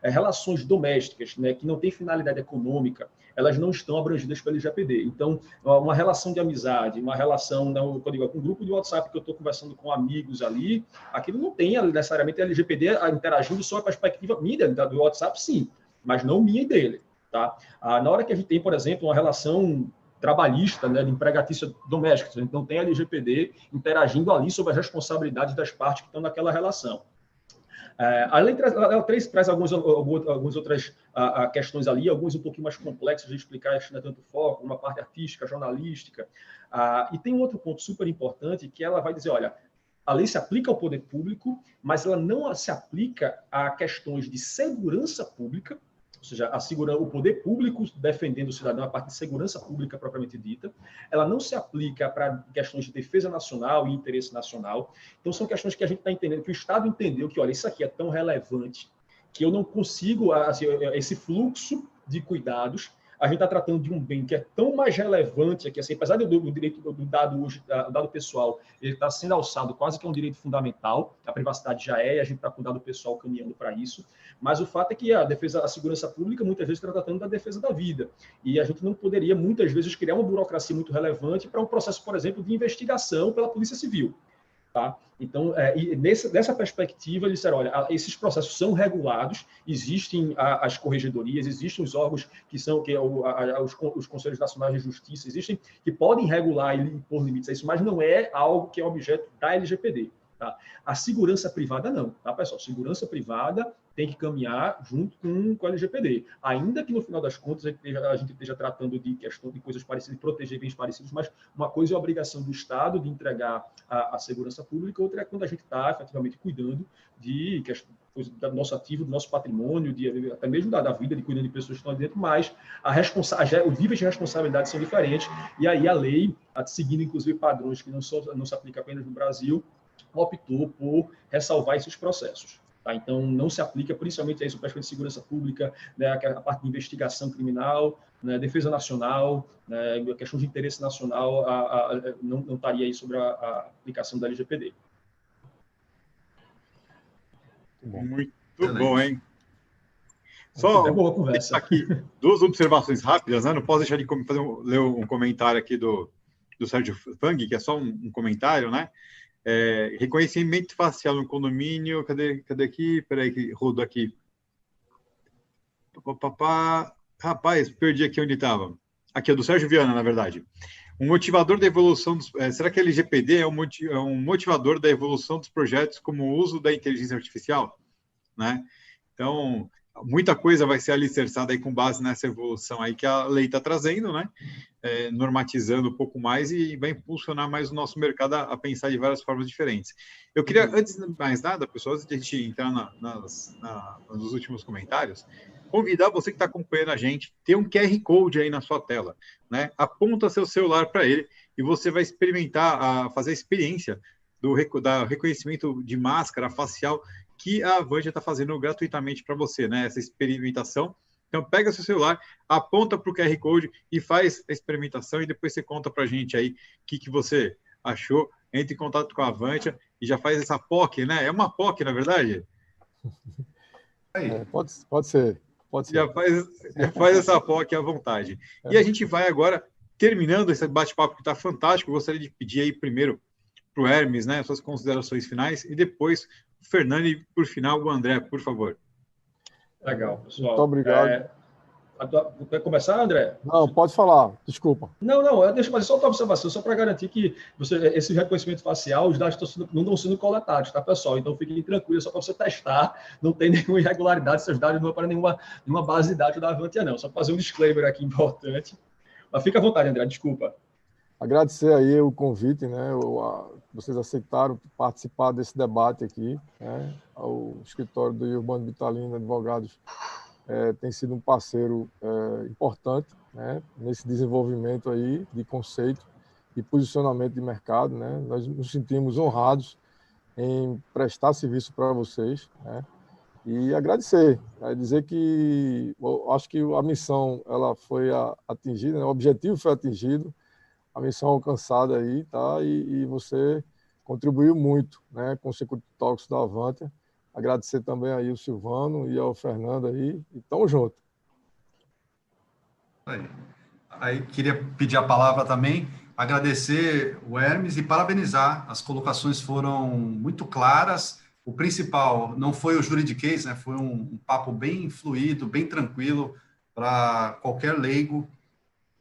relações domésticas, né, que não têm finalidade econômica, elas não estão abrangidas pelo LGPD. Então, uma relação de amizade, uma relação, com um grupo de WhatsApp que eu estou conversando com amigos ali, aquilo não tem necessariamente LGPD interagindo só a perspectiva minha do WhatsApp, sim, mas não minha e dele. Tá? Na hora que a gente tem, por exemplo, uma relação trabalhista, né, de empregatícia doméstica, a gente não tem LGPD interagindo ali sobre as responsabilidades das partes que estão naquela relação. A lei traz algumas outras questões ali, algumas um pouquinho mais complexas de explicar, isso não é tanto foco, uma parte artística, jornalística. E tem um outro ponto super importante, que ela vai dizer, olha, a lei se aplica ao poder público, mas ela não se aplica a questões de segurança pública, ou seja, o poder público defendendo o cidadão, a parte de segurança pública propriamente dita, ela não se aplica para questões de defesa nacional e interesse nacional. Então, são questões que a gente está entendendo, que o Estado entendeu que, olha, isso aqui é tão relevante que eu não consigo, assim, esse fluxo de cuidados, a gente está tratando de um bem que é tão mais relevante aqui, assim, apesar do direito do dado pessoal, ele está sendo alçado quase que é um direito fundamental, a privacidade já é, e a gente está com o dado pessoal caminhando para isso, mas o fato é que a segurança pública, muitas vezes, está tratando da defesa da vida, e a gente não poderia, muitas vezes, criar uma burocracia muito relevante para um processo, por exemplo, de investigação pela Polícia Civil. Tá? Então, dessa perspectiva, eles disseram, olha, esses processos são regulados, existem as corregedorias, existem os órgãos os Conselhos Nacionais de Justiça, existem que podem regular e impor limites a isso, mas não é algo que é objeto da LGPD. Tá? A segurança privada não, tá, pessoal? Segurança privada tem que caminhar junto com a LGPD. Ainda que, no final das contas, a gente esteja tratando de questão de coisas parecidas, de proteger bens parecidos, mas uma coisa é a obrigação do Estado de entregar a segurança pública, outra é quando a gente está, efetivamente, cuidando do nosso ativo, do nosso patrimônio, até mesmo da vida, de cuidando de pessoas que estão ali dentro, mas os níveis de responsabilidade são diferentes, e aí a lei, seguindo, inclusive, padrões que não se aplicam apenas no Brasil, optou por ressalvar esses processos. Tá? Então, não se aplica principalmente a isso, para a segurança pública, né, a parte de investigação criminal, né, defesa nacional, né, a questão de interesse nacional, não estaria aí sobre a aplicação da LGPD. Muito bom, hein? Só boa conversa. Aqui, duas observações rápidas, né? Não posso deixar de ler um comentário aqui do Sérgio Fang, que é só um comentário, né? Reconhecimento facial no condomínio, cadê aqui? Peraí, que rodo aqui. Rapaz, perdi aqui onde estava. Aqui, é do Sérgio Viana, na verdade. Um motivador da evolução será que a LGPD é um motivador da evolução dos projetos como o uso da inteligência artificial? Né? Então, muita coisa vai ser alicerçada aí com base nessa evolução aí que a lei está trazendo, né? Normatizando um pouco mais e vai impulsionar mais o nosso mercado a pensar de várias formas diferentes. Eu queria, antes de mais nada, pessoal, antes de a gente entrar nos últimos comentários, convidar você que está acompanhando a gente, ter um QR Code aí na sua tela, né? Aponta seu celular para ele e você vai experimentar, fazer a experiência do reconhecimento de máscara facial que a Vanja está fazendo gratuitamente para você, né? Essa experimentação. Então, pega seu celular, aponta para o QR Code e faz a experimentação e depois você conta para a gente aí o que você achou, entre em contato com a Avantia e já faz essa POC, né? É uma POC, na verdade? Pode ser. Já faz essa POC à vontade. E a gente vai agora, terminando esse bate-papo que está fantástico, eu gostaria de pedir aí primeiro para o Hermes, né, suas considerações finais, e depois o Fernando e, por final, o André, por favor. Legal, pessoal. Muito obrigado. Quer começar, André? Não, pode falar, desculpa. Não, deixa eu fazer só uma observação, só para garantir que esse reconhecimento facial, os dados não estão sendo coletados, tá, pessoal? Então fiquem tranquilos, só para você testar, não tem nenhuma irregularidade, seus dados não vão para nenhuma base de dados da Avantia, não. Só para fazer um disclaimer aqui importante. Mas fica à vontade, André, desculpa. Agradecer aí o convite, né? Vocês aceitaram participar desse debate aqui, né? O escritório do Urbano Vitalino Advogados tem sido um parceiro importante, né, nesse desenvolvimento aí de conceito e posicionamento de mercado, né? Nós nos sentimos honrados em prestar serviço para vocês, né? E agradecer, dizer que eu acho que a missão ela foi atingida, né? O objetivo foi atingido, a missão alcançada aí, tá? E você contribuiu muito, né, com o Security Talks da Avantia. Agradecer também aí ao Silvano e ao Fernando aí, e tamo junto. Aí queria pedir a palavra também, agradecer o Hermes e parabenizar, as colocações foram muito claras, o principal não foi o juridiquês, né? Foi um papo bem fluido, bem tranquilo, para qualquer leigo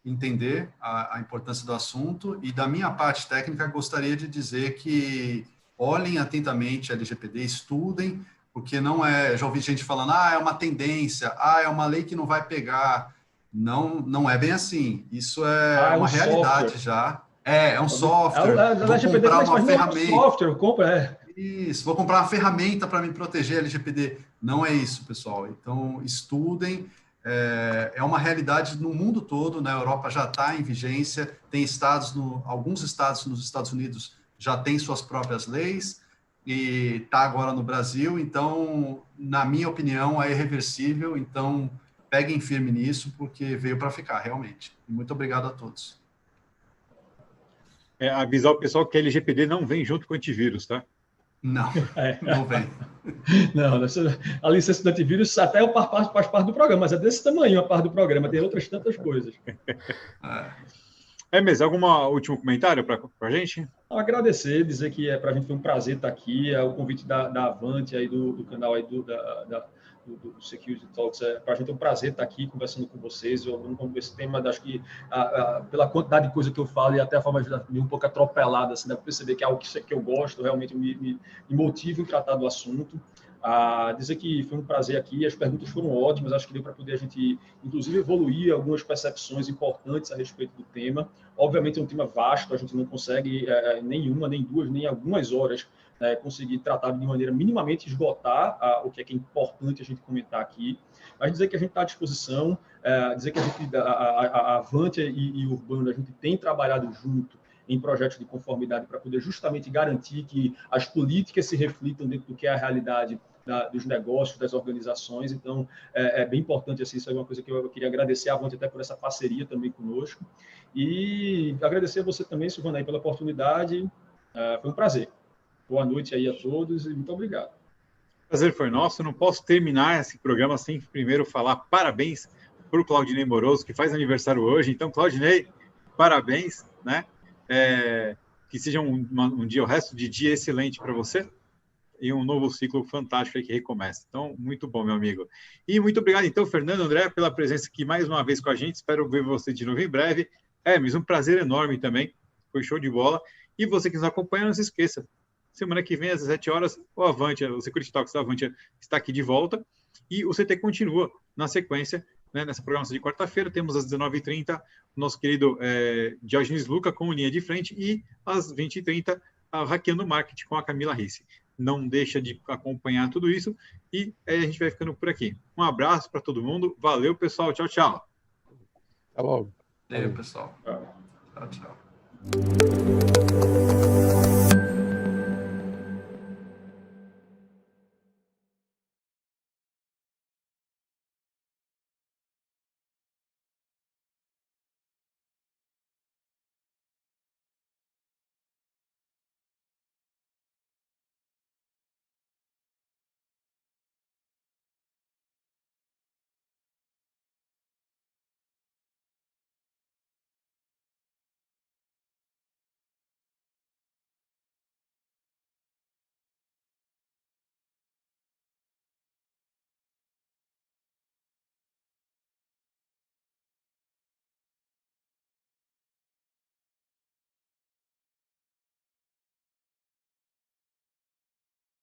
entender a importância do assunto, e da minha parte técnica, gostaria de dizer que olhem atentamente a LGPD, estudem, porque não é... Já ouvi gente falando, é uma tendência, é uma lei que não vai pegar. Não é bem assim. Isso é uma realidade já. É um software. A LGPD vou comprar uma ferramenta. Software, compra, Isso, vou comprar uma ferramenta para me proteger a LGPD. Não é isso, pessoal. Então, estudem. É uma realidade no mundo todo. Na Europa já está em vigência. Tem estados, alguns estados nos Estados Unidos já tem suas próprias leis e está agora no Brasil, então, na minha opinião, é irreversível, então peguem firme nisso, porque veio para ficar, realmente. Muito obrigado a todos. Avisar o pessoal que a LGPD não vem junto com o antivírus, tá? Não, não vem. Não, a licença do antivírus até faz parte do programa, mas é desse tamanho a parte do programa, tem outras tantas coisas. Mas algum último comentário para a gente? Agradecer, dizer que para a gente foi um prazer estar aqui, o convite da Avantia aí do canal aí do Security Talks, para a gente é um prazer estar aqui conversando com vocês. Esse tema, acho que pela quantidade de coisa que eu falo e até a forma de um pouco atropelada, assim, dá para perceber que é algo que eu gosto, realmente me motiva em tratar do assunto. Dizer que foi um prazer aqui, as perguntas foram ótimas, acho que deu para poder a gente, inclusive, evoluir algumas percepções importantes a respeito do tema. Obviamente é um tema vasto, a gente não consegue nenhuma, nem duas, nem algumas horas conseguir tratar de maneira minimamente esgotar o que é importante a gente comentar aqui, mas dizer que a gente está à disposição, dizer que a Avantia e o Urbano, a gente tem trabalhado junto em projetos de conformidade para poder justamente garantir que as políticas se reflitam dentro do que é a realidade dos negócios, das organizações. Então, é bem importante, assim, isso é uma coisa que eu queria agradecer a Avantia até por essa parceria também conosco. E agradecer a você também, Silvana, aí, pela oportunidade. Foi um prazer. Boa noite aí a todos e muito obrigado. O prazer foi nosso. Não posso terminar esse programa sem primeiro falar parabéns para o Claudinei Moroso, que faz aniversário hoje. Então, Claudinei, parabéns, né? Que seja um dia, o resto de dia excelente para você e um novo ciclo fantástico aí que recomeça. Então, muito bom, meu amigo. E muito obrigado, então, Fernando, André, pela presença aqui mais uma vez com a gente. Espero ver você de novo em breve. Hermes, um prazer enorme também. Foi show de bola. E você que nos acompanha, não se esqueça. Semana que vem, às 17 horas, o Avantia, o Security Talks da Avantia está aqui de volta. E o CT continua na sequência, né, nessa programação de quarta-feira. Temos às 19h30 o nosso querido Diogenes Luca com Linha de Frente e às 20h30 Hackeando o Marketing com a Camila Risse. Não deixa de acompanhar tudo isso e a gente vai ficando por aqui. Um abraço para todo mundo. Valeu, pessoal. Tchau, tchau. Até logo. Valeu, pessoal. Tchau, tchau.